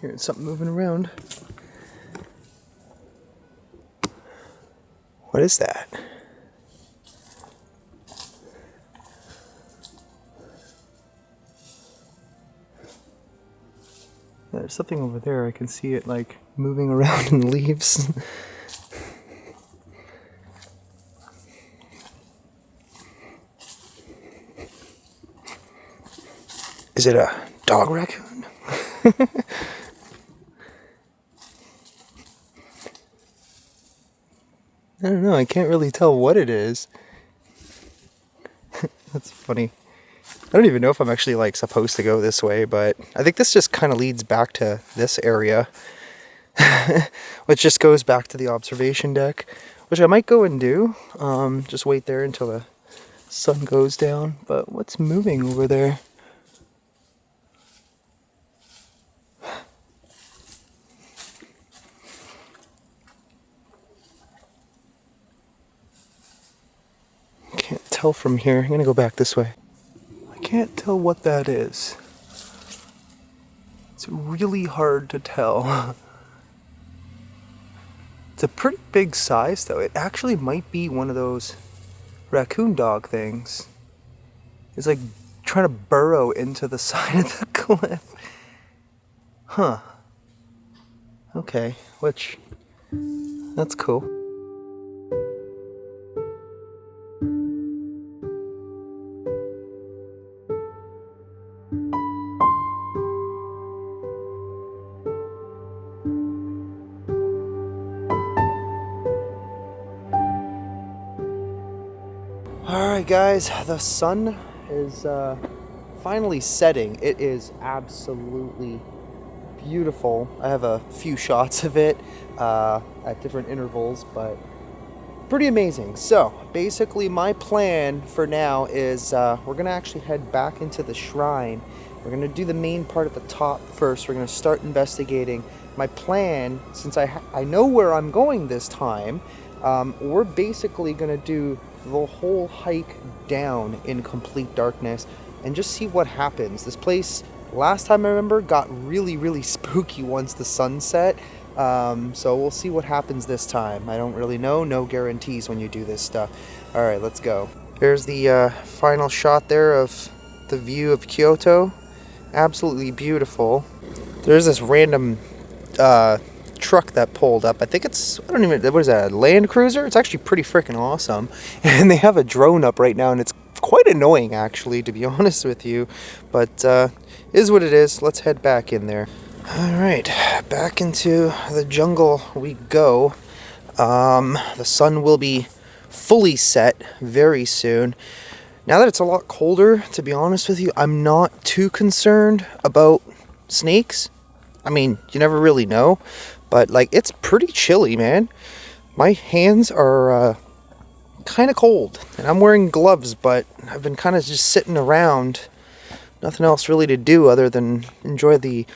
Here's something moving around. What is that? There's something over there. I can see it like moving around in the leaves. Is it a dog raccoon? I don't know. I can't really tell what it is. That's funny. I don't even know if I'm actually like supposed to go this way, but I think this just kind of leads back to this area, which just goes back to the observation deck, which I might go and do. Just wait there until the sun goes down. But what's moving over there? Can't tell from here. I'm gonna go back this way. Can't tell what that is. It's really hard to tell. It's a pretty big size though. It actually might be one of those raccoon dog things. It's like trying to burrow into the side of the cliff. Huh. Okay, that's cool. Alright guys, the sun is finally setting. It is absolutely beautiful. I have a few shots of it at different intervals, but pretty amazing. So basically my plan for now is we're going to actually head back into the shrine. We're going to do the main part at the top first. We're going to start investigating. My plan, since I know where I'm going this time, we're basically going to do the whole hike down in complete darkness and just see what happens. This place, last time I remember, got really spooky once the sun set. So we'll see what happens this time. I don't really know. No guarantees when you do this stuff. Alright, let's go. Here's the final shot there of the view of Kyoto. Absolutely beautiful. There's this random truck that pulled up. I think it's, I don't even, what is that, a Land Cruiser? It's actually pretty freaking awesome. And they have a drone up right now, and it's quite annoying actually, to be honest with you. But is what it is. Let's head back in there. Alright, back into the jungle we go. The sun will be fully set very soon. Now that it's a lot colder, to be honest with you, I'm not too concerned about snakes. I mean, you never really know, but like it's pretty chilly, man. My hands are kind of cold, and I'm wearing gloves, but I've been kind of just sitting around. Nothing else really to do other than enjoy the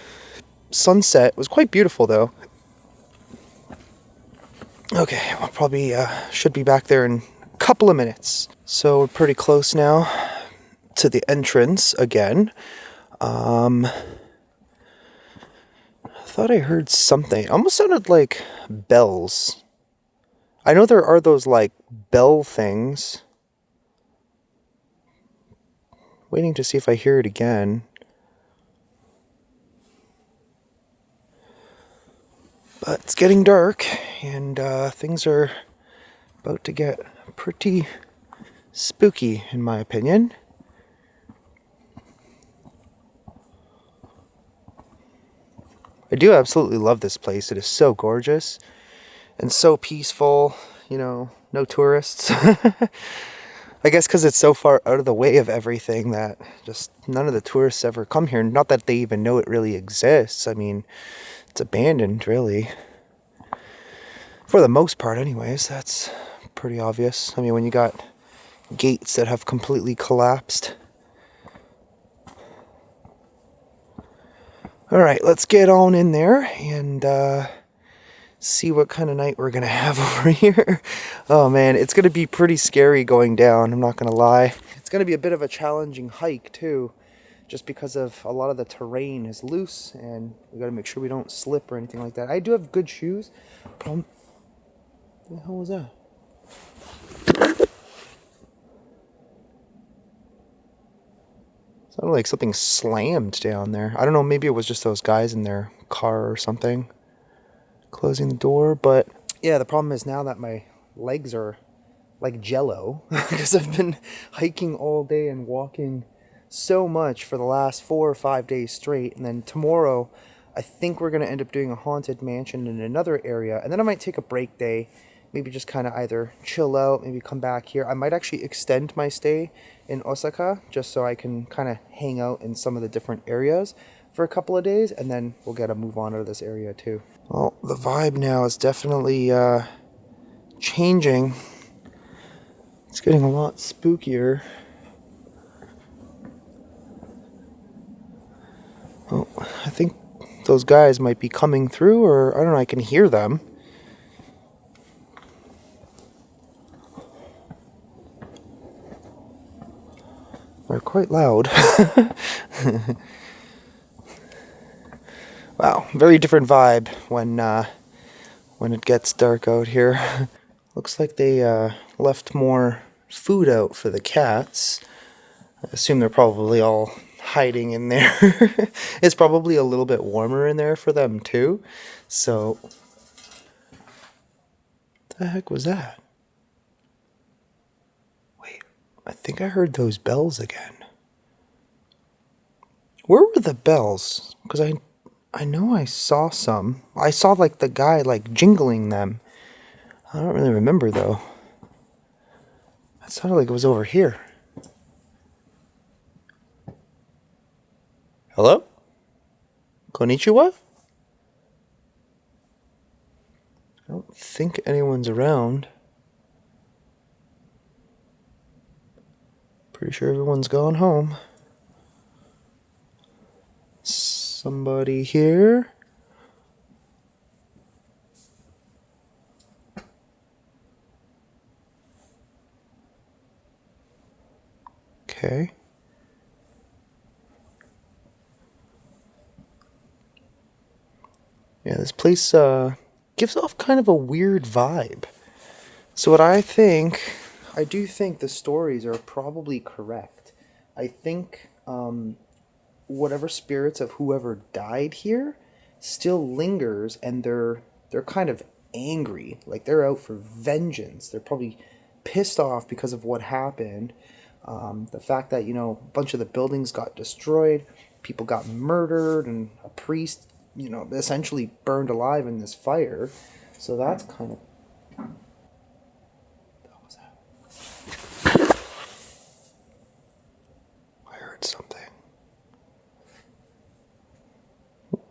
sunset. It was quite beautiful, though. Okay, I'll probably should be back there in a couple of minutes. So we're pretty close now to the entrance again. I thought I heard something. It almost sounded like bells. I know there are those like bell things. Waiting to see if I hear it again. But it's getting dark, and things are about to get pretty spooky, in my opinion. I do absolutely love this place. It is so gorgeous and so peaceful. You know, no tourists. I guess because it's so far out of the way of everything that just none of the tourists ever come here. Not that they even know it really exists. I mean, it's abandoned, really. For the most part, anyways. That's pretty obvious. I mean, when you got gates that have completely collapsed. Alright, let's get on in there and see what kind of night we're going to have over here. Oh man, it's going to be pretty scary going down, I'm not going to lie. It's going to be a bit of a challenging hike too, just because of a lot of the terrain is loose and we got to make sure we don't slip or anything like that. I do have good shoes. What the hell was that? Sounded like something slammed down there. I don't know, maybe it was just those guys in their car or something closing the door. But yeah, the problem is now that my legs are like jello because I've been hiking all day and walking so much for the last 4 or 5 days straight. And then tomorrow, I think we're going to end up doing a haunted mansion in another area. And then I might take a break day. Maybe just kind of either chill out, maybe come back here. I might actually extend my stay in Osaka just so I can kind of hang out in some of the different areas for a couple of days, and then we'll get a move on out of this area too. Well, the vibe now is definitely changing. It's getting a lot spookier. Oh, I think those guys might be coming through, or I don't know, I can hear them. They're quite loud. Wow, very different vibe when it gets dark out here. Looks like they left more food out for the cats. I assume they're probably all hiding in there. It's probably a little bit warmer in there for them too. So, what the heck was that? I think I heard those bells again. Where were the bells? Because I know I saw some. I saw like the guy like jingling them. I don't really remember though. It sounded like it was over here. Hello? Konnichiwa? I don't think anyone's around. Pretty sure everyone's gone home. Somebody here? Okay. Yeah, this place gives off kind of a weird vibe. So what I do think the stories are probably correct. I think whatever spirits of whoever died here still lingers, and they're kind of angry. Like they're out for vengeance. They're probably pissed off because of what happened. The fact that, you know, a bunch of the buildings got destroyed, people got murdered, and a priest, you know, essentially burned alive in this fire. So that's kind of... What was that?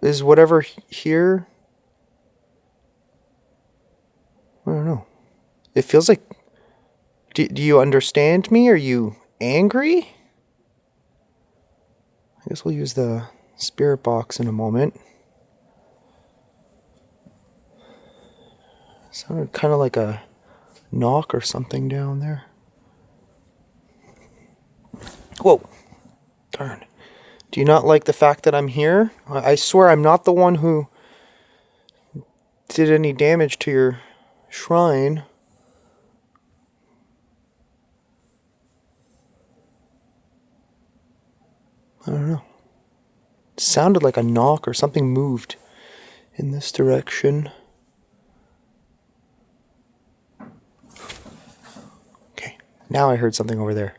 is whatever here? I don't know. It feels like... Do you understand me? Are you angry? I guess we'll use the spirit box in a moment. Sounded kind of like a knock or something down there. Whoa. Darn. Do you not like the fact that I'm here? I swear I'm not the one who did any damage to your shrine. I don't know. It sounded like a knock or something moved in this direction. Okay, now I heard something over there.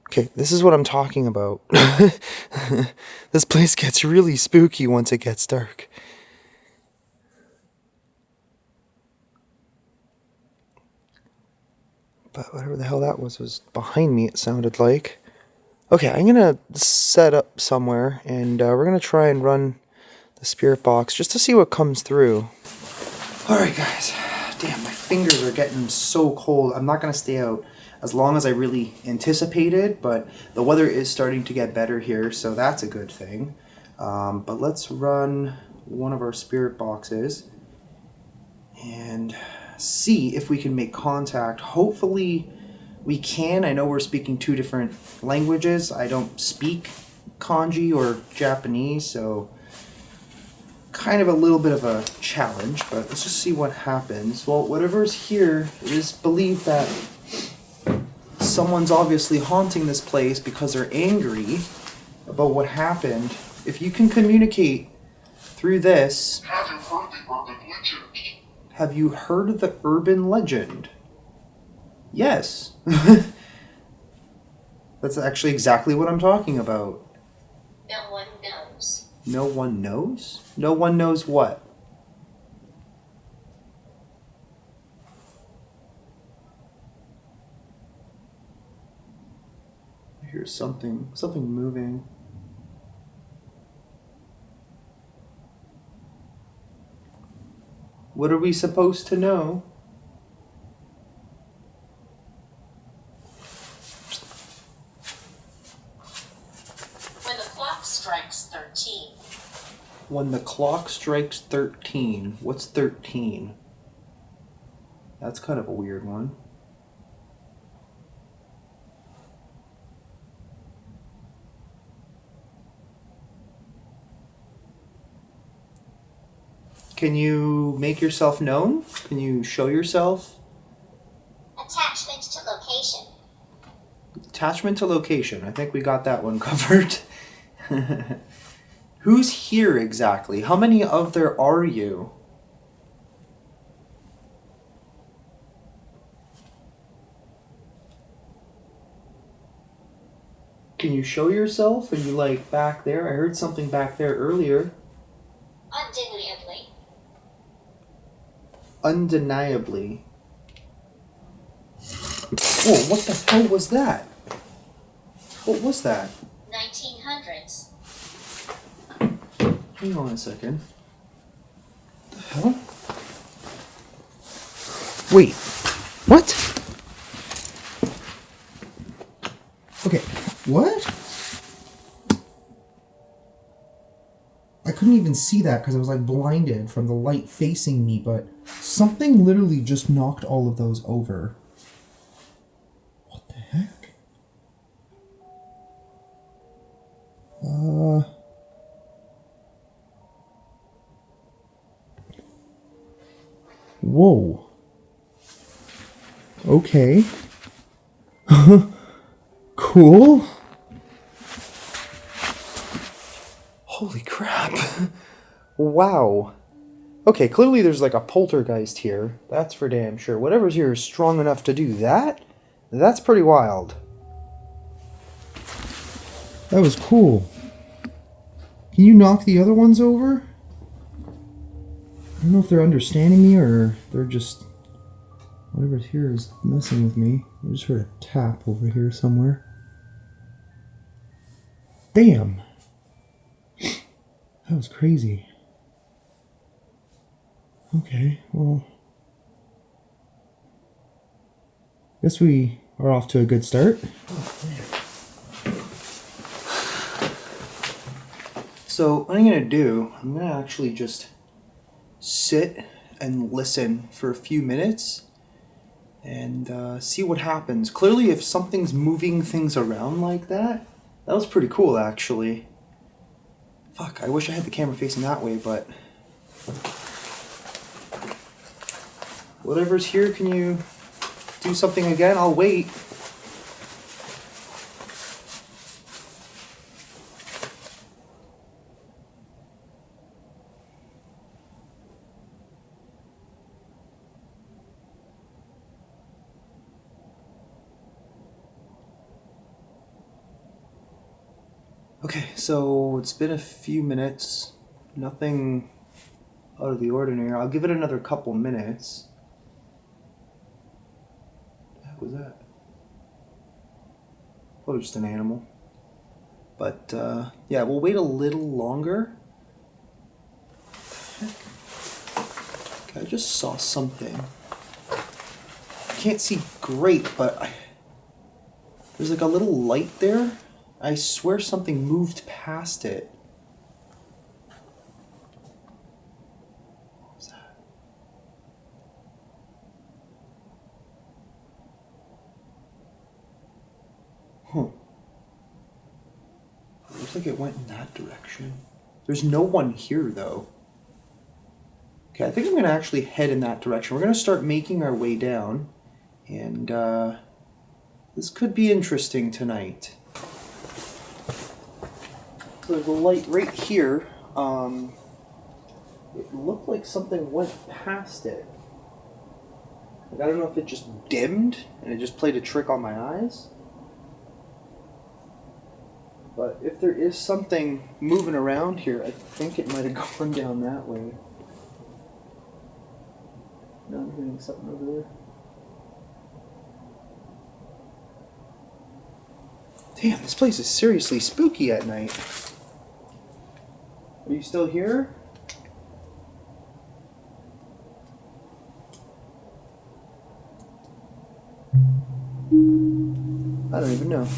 Okay, this is what I'm talking about. This place gets really spooky once it gets dark. But whatever the hell that was behind me, it sounded like. Okay, I'm gonna set up somewhere, and we're gonna try and run the spirit box just to see what comes through. Alright guys, damn, my fingers are getting so cold. I'm not gonna stay out as long as I really anticipated, but the weather is starting to get better here, so that's a good thing. But let's run one of our spirit boxes and see if we can make contact. Hopefully we can. I know we're speaking two different languages. I don't speak kanji or Japanese, so kind of a little bit of a challenge, but let's just see what happens. Well, whatever's here, it is believed that someone's obviously haunting this place because they're angry about what happened. If you can communicate through this... Have you heard of the urban legend? Yes. That's actually exactly what I'm talking about. No one knows. No one knows? No one knows what? I hear something moving. What are we supposed to know? When the clock strikes 13. When the clock strikes 13. What's 13? That's kind of a weird one. Can you make yourself known? Can you show yourself? Attachment to location. Attachment to location. I think we got that one covered. Who's here exactly? How many of there are you? Can you show yourself? Are you like back there? I heard something back there earlier. Undeniably. Undeniably. Oh, what the hell was that? What was that? 1900s. Hang on a second. What the hell? Wait. What? Okay. What? I couldn't even see that because I was like blinded from the light facing me, but something literally just knocked all of those over. What the heck? Whoa. Okay. Cool. Holy crap. Wow. Okay, clearly there's like a poltergeist here. That's for damn sure. Whatever's here is strong enough to do that. That's pretty wild. That was cool. Can you knock the other ones over? I don't know if they're understanding me or they're just... Whatever's here is messing with me. I just heard a tap over here somewhere. Damn. That was crazy. Okay, well, guess we are off to a good start. So what I'm gonna do, I'm gonna actually just sit and listen for a few minutes and see what happens. Clearly, if something's moving things around like that, that was pretty cool actually. Fuck, I wish I had the camera facing that way, but whatever's here, can you do something again? I'll wait. Okay, so it's been a few minutes. Nothing out of the ordinary. I'll give it another couple minutes. What the heck was that? Probably just an animal. But yeah, we'll wait a little longer. Okay, I just saw something. I can't see great, but there's like a little light there. I swear something moved past it. What was that? Huh. It looks like it went in that direction. There's no one here though. Okay, I think I'm gonna actually head in that direction. We're gonna start making our way down, and this could be interesting tonight. So there's a light right here. It looked like something went past it. Like, I don't know if it just dimmed and it just played a trick on my eyes. But if there is something moving around here, I think it might have gone down that way. Now I'm hearing something over there. Damn, this place is seriously spooky at night. Are you still here? I don't even know.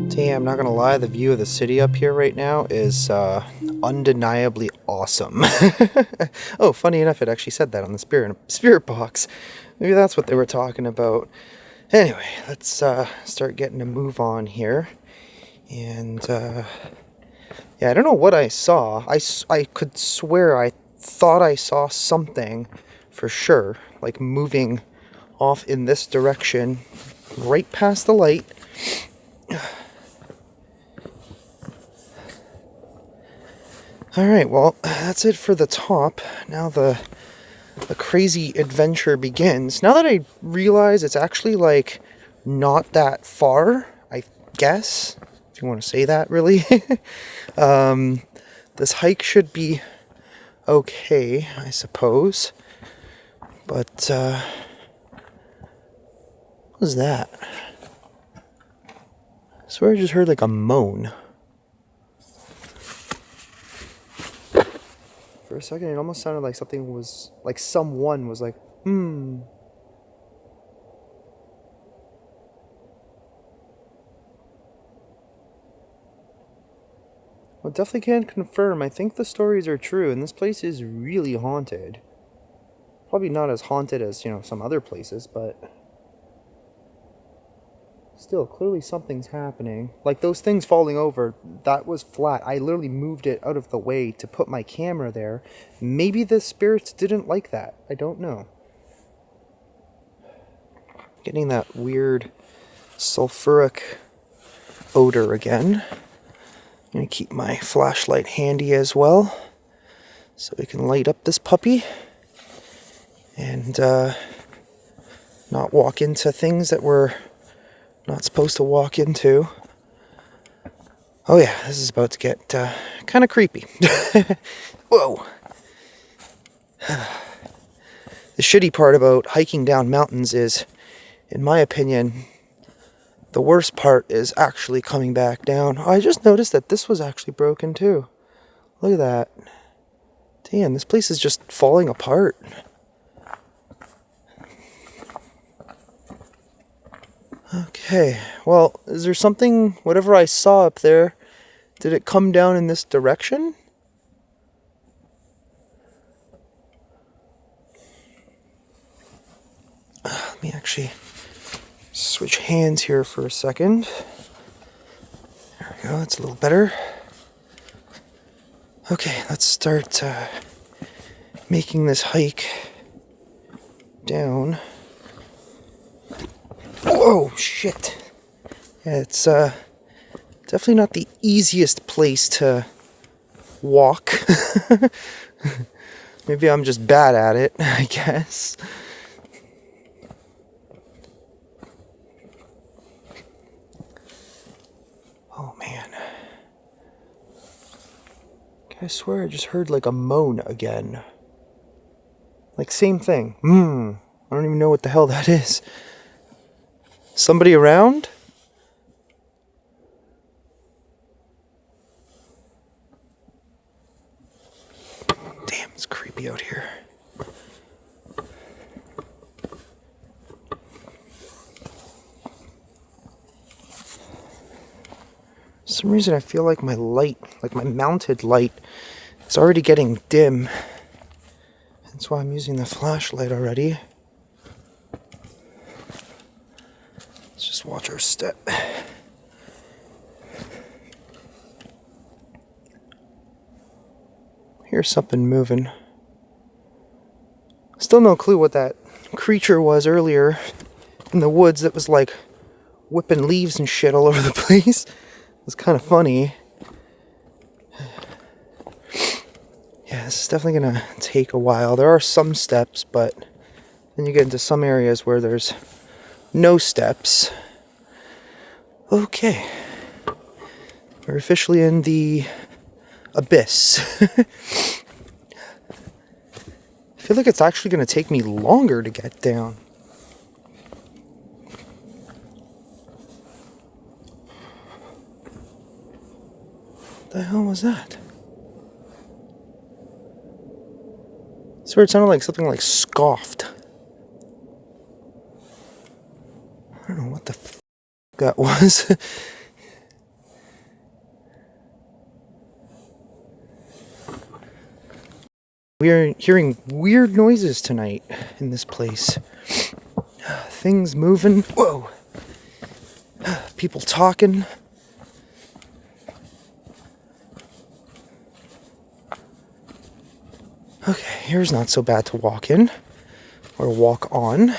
Damn, not gonna lie, the view of the city up here right now is undeniably awesome. Oh, funny enough, it actually said that on the spirit box. Maybe that's what they were talking about. Anyway, let's start getting a move on here. And yeah, I don't know what I saw. I could swear I thought I saw something for sure, like moving off in this direction, right past the light. Alright, well, that's it for the top. Now the crazy adventure begins. Now that I realize it's actually, like, not that far, I guess, if you want to say that, really. This hike should be okay, I suppose. But, what was that? I swear I just heard, like, a moan. For a second, it almost sounded like something was, like someone was like, Well, definitely can't confirm. I think the stories are true, and this place is really haunted. Probably not as haunted as, some other places, but still, clearly something's happening. Like those things falling over, that was flat. I literally moved it out of the way to put my camera there. Maybe the spirits didn't like that. I don't know. Getting that weird sulfuric odor again. I'm going to keep my flashlight handy as well, so we can light up this puppy. And not walk into things that we're not supposed to walk into. Oh yeah, this is about to get kind of creepy. Whoa. The shitty part about hiking down mountains is, in my opinion, the worst part is actually coming back down. Oh, I just noticed that this was actually broken too. Look at that. Damn, this place is just falling apart. Okay, well, is there something, whatever I saw up there, did it come down in this direction? Let me actually switch hands here for a second. There we go, that's a little better. Okay, let's start making this hike down. Whoa, shit. Yeah, it's definitely not the easiest place to walk. Maybe I'm just bad at it, I guess. Oh man. I swear I just heard like a moan again. Like same thing. I don't even know what the hell that is. Somebody around? Damn, it's creepy out here. For some reason I feel like my light, like my mounted light, is already getting dim. That's why I'm using the flashlight already. Let's just watch our step. Here's something moving. Still no clue what that creature was earlier in the woods that was like whipping leaves and shit all over the place. It was kind of funny. Yeah, this is definitely gonna take a while. There are some steps, but then you get into some areas where there's no steps. Okay. We're officially in the abyss. I feel like it's actually gonna take me longer to get down. What the hell was that? I swear it sounded like something like scoffed. I don't know what the f that was. We are hearing weird noises tonight in this place. Things moving. Whoa. People talking. Okay, here's not so bad to walk in or walk on.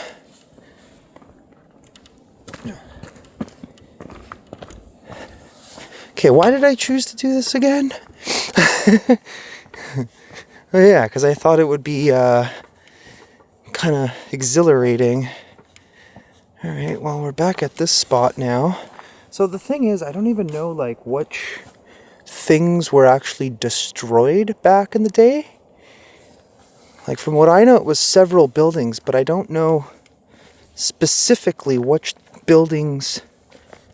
Okay, why did I choose to do this again? Oh yeah, because I thought it would be kind of exhilarating. Alright, well we're back at this spot now. So the thing is, I don't even know like which things were actually destroyed back in the day. Like from what I know it was several buildings, but I don't know specifically which buildings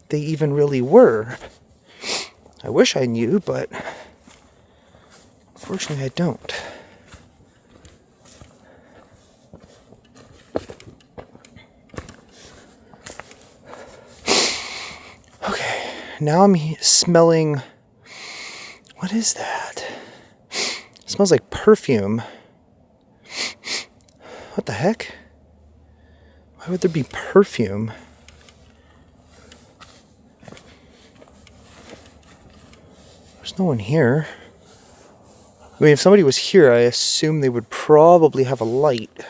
they even really were. I wish I knew, but unfortunately I don't. Okay, now I'm smelling... What is that? It smells like perfume. What the heck? Why would there be perfume? There's no one here. I mean, if somebody was here, I assume they would probably have a light.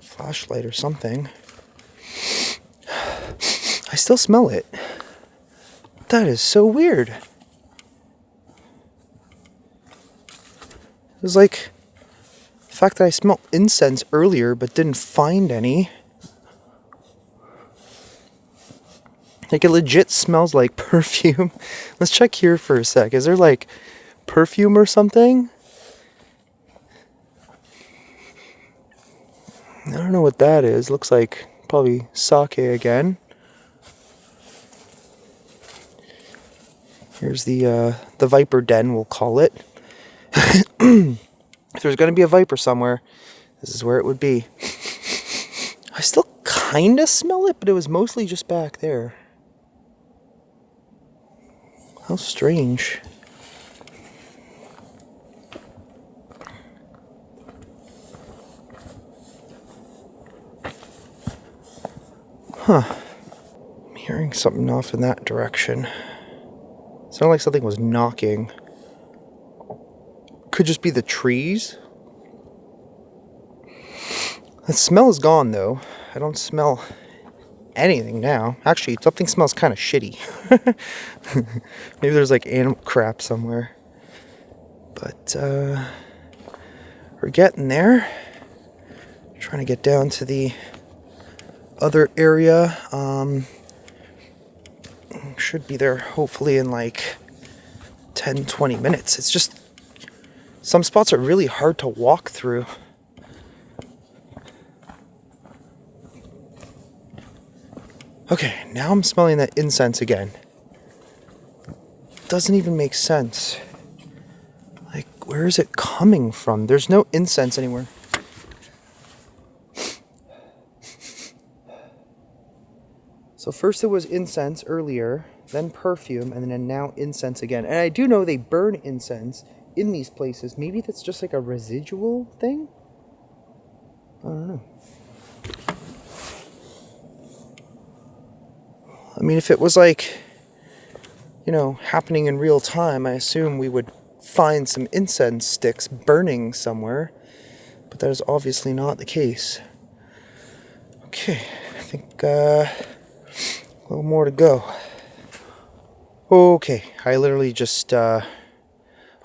Flashlight or something. I still smell it. That is so weird. It was like the fact that I smelled incense earlier but didn't find any. Like, it legit smells like perfume. Let's check here for a sec. Is there like perfume or something? I don't know what that is. Looks like probably sake again. Here's the viper den, we'll call it. If there's gonna be a viper somewhere, this is where it would be. I still kind of smell it, but it was mostly just back there. How strange. Huh. I'm hearing something off in that direction. Sounded like something was knocking. Could just be the trees. The smell is gone though. I don't smell anything now. Actually, something smells kind of shitty. Maybe there's like animal crap somewhere. But we're getting there. Trying to get down to the other area. Should be there hopefully in like 10-20 minutes. It's just some spots are really hard to walk through. Okay, now I'm smelling that incense again. Doesn't even make sense. Like, where is it coming from? There's no incense anywhere. So first it was incense earlier, then perfume, and then now incense again. And I do know they burn incense in these places. Maybe that's just like a residual thing? I don't know. I mean, if it was like, you know, happening in real time, I assume we would find some incense sticks burning somewhere. But that is obviously not the case. Okay, I think a little more to go. Okay, I literally just, I'm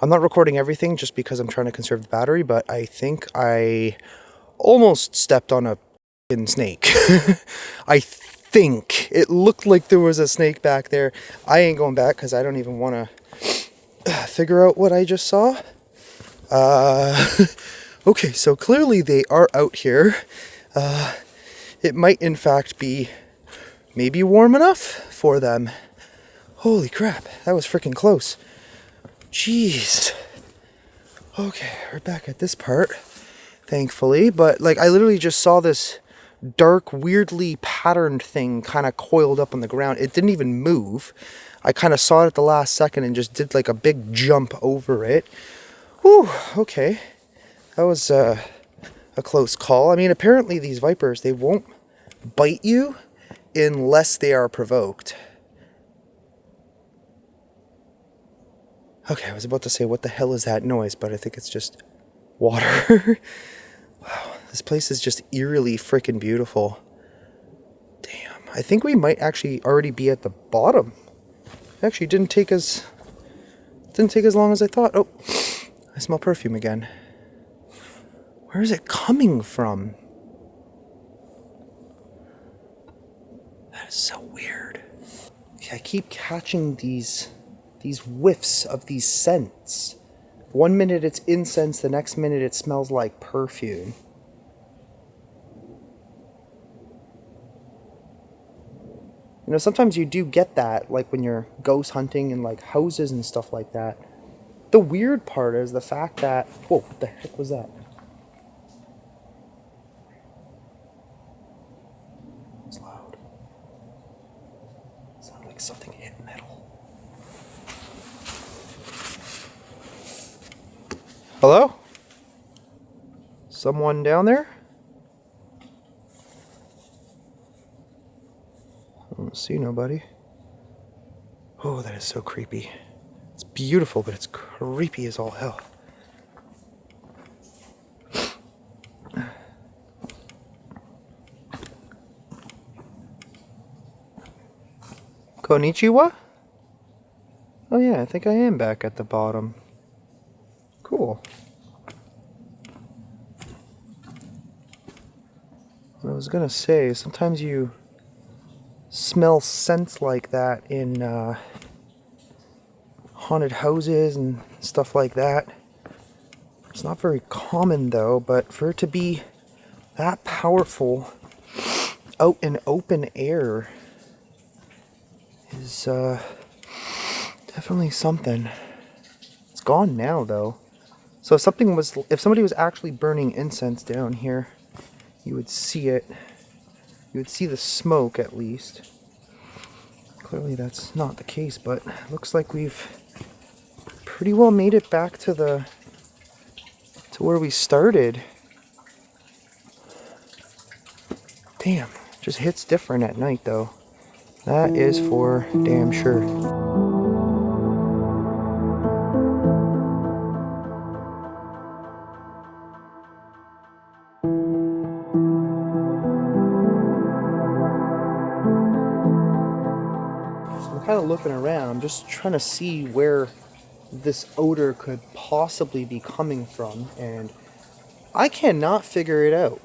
not recording everything just because I'm trying to conserve the battery, but I think I almost stepped on a f***ing snake. I think it looked like there was a snake back there. I ain't going back because I don't even want to figure out what I just saw. Okay, so clearly they are out here. It might in fact be maybe warm enough for them. Holy crap, that was freaking close. Jeez. Okay, we're back at this part, thankfully. But like, I literally just saw this dark, weirdly patterned thing kind of coiled up on the ground. It didn't even move. I kind of saw it at the last second and just did like a big jump over it. Whew, okay. That was a close call. I mean, apparently these vipers, they won't bite you unless they are provoked. Okay, I was about to say, what the hell is that noise? But I think it's just water. Wow, this place is just eerily freaking beautiful. Damn, I think we might actually already be at the bottom. Actually, didn't take as long as I thought. Oh, I smell perfume again. Where is it coming from? That is so weird. Okay, I keep catching these whiffs of these scents. One minute it's incense, the next minute it smells like perfume. You know, sometimes you do get that, like when you're ghost hunting in like houses and stuff like that. The weird part is the fact that, whoa, what the heck was that? It's loud. It sounded like something hit metal. Hello? Someone down there? I don't see nobody. Oh, that is so creepy. It's beautiful, but it's creepy as all hell. Konnichiwa? Oh yeah, I think I am back at the bottom. Cool. What I was gonna say, sometimes you smell scents like that in haunted houses and stuff like that. It's not very common though, but for it to be that powerful out in open air is definitely something. It's gone now though. So if somebody was actually burning incense down here, you would see it. You would see the smoke at least. Clearly that's not the case, but it looks like we've pretty well made it back to where we started. Damn, just hits different at night though. That is for damn sure. So I'm kind of looking around, just trying to see where this odor could possibly be coming from, and I cannot figure it out.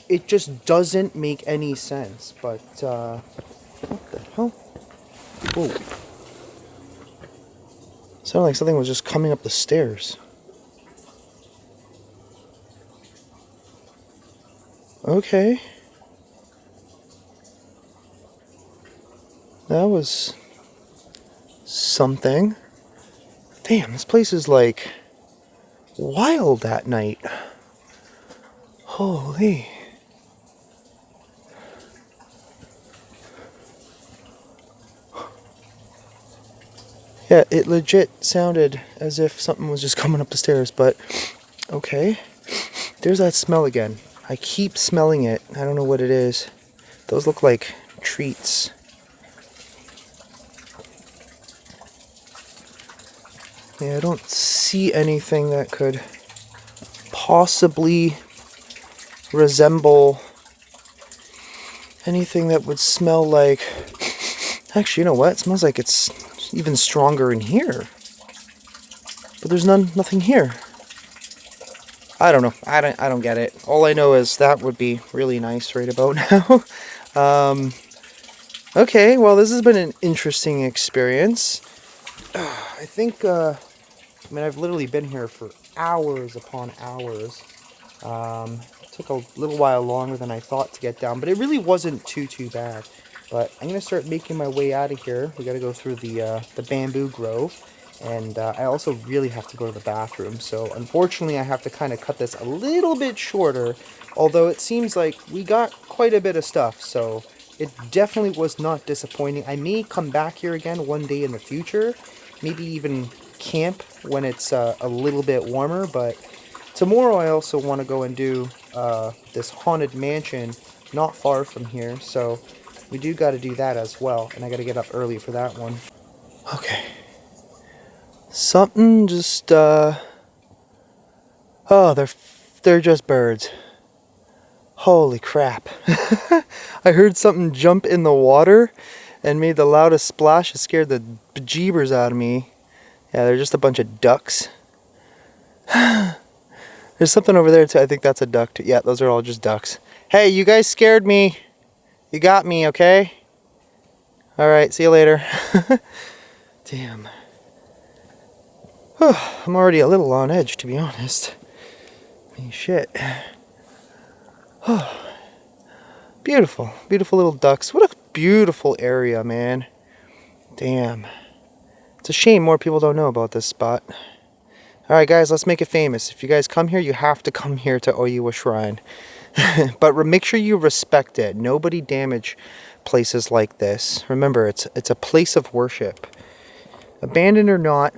It just doesn't make any sense, but what the hell? Whoa. Sounded like something was just coming up the stairs. Okay. That was something. Damn, this place is like wild at night. Holy. Yeah, it legit sounded as if something was just coming up the stairs, but okay. There's that smell again. I keep smelling it. I don't know what it is. Those look like treats. Yeah, I don't see anything that could possibly resemble anything that would smell like... Actually, you know what? It smells like it's even stronger in here. But there's nothing here. I don't know. I don't get it. All I know is that would be really nice right about now. Okay, well, this has been an interesting experience. I think, I mean, I've literally been here for hours upon hours. It took a little while longer than I thought to get down, but it really wasn't too bad. But I'm going to start making my way out of here. We got to go through the bamboo grove. And I also really have to go to the bathroom. So unfortunately, I have to kind of cut this a little bit shorter. Although it seems like we got quite a bit of stuff. So it definitely was not disappointing. I may come back here again one day in the future. Maybe even camp when it's a little bit warmer. But tomorrow I also want to go and do this haunted mansion not far from here. So we do got to do that as well. And I got to get up early for that one. Okay. Something just, oh, they're just birds. Holy crap. I heard something jump in the water and made the loudest splash. It scared the bejeebers out of me. Yeah, they're just a bunch of ducks. There's something over there too. I think that's a duck too. Yeah, those are all just ducks. Hey, you guys scared me. You got me, okay? Alright, see you later. Damn. I'm already a little on edge, to be honest. I mean, shit. Beautiful. Beautiful little ducks. What a beautiful area, man. Damn. It's a shame more people don't know about this spot. Alright, guys, let's make it famous. If you guys come here, you have to come here to Oiwa Shrine. But make sure you respect it. Nobody damage places like this. Remember, it's a place of worship. Abandoned or not,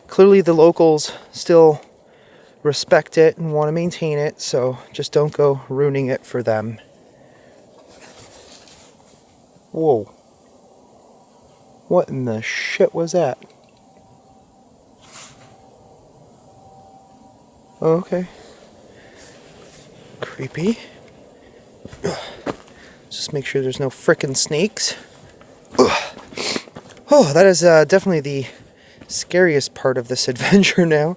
clearly the locals still respect it and want to maintain it, so just don't go ruining it for them. Whoa. What in the shit was that? Oh, okay. Creepy. Just make sure there's no frickin' snakes. Oh, that is definitely the scariest part of this adventure now.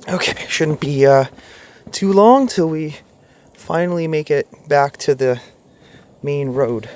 Okay, shouldn't be too long till we finally make it back to the main road.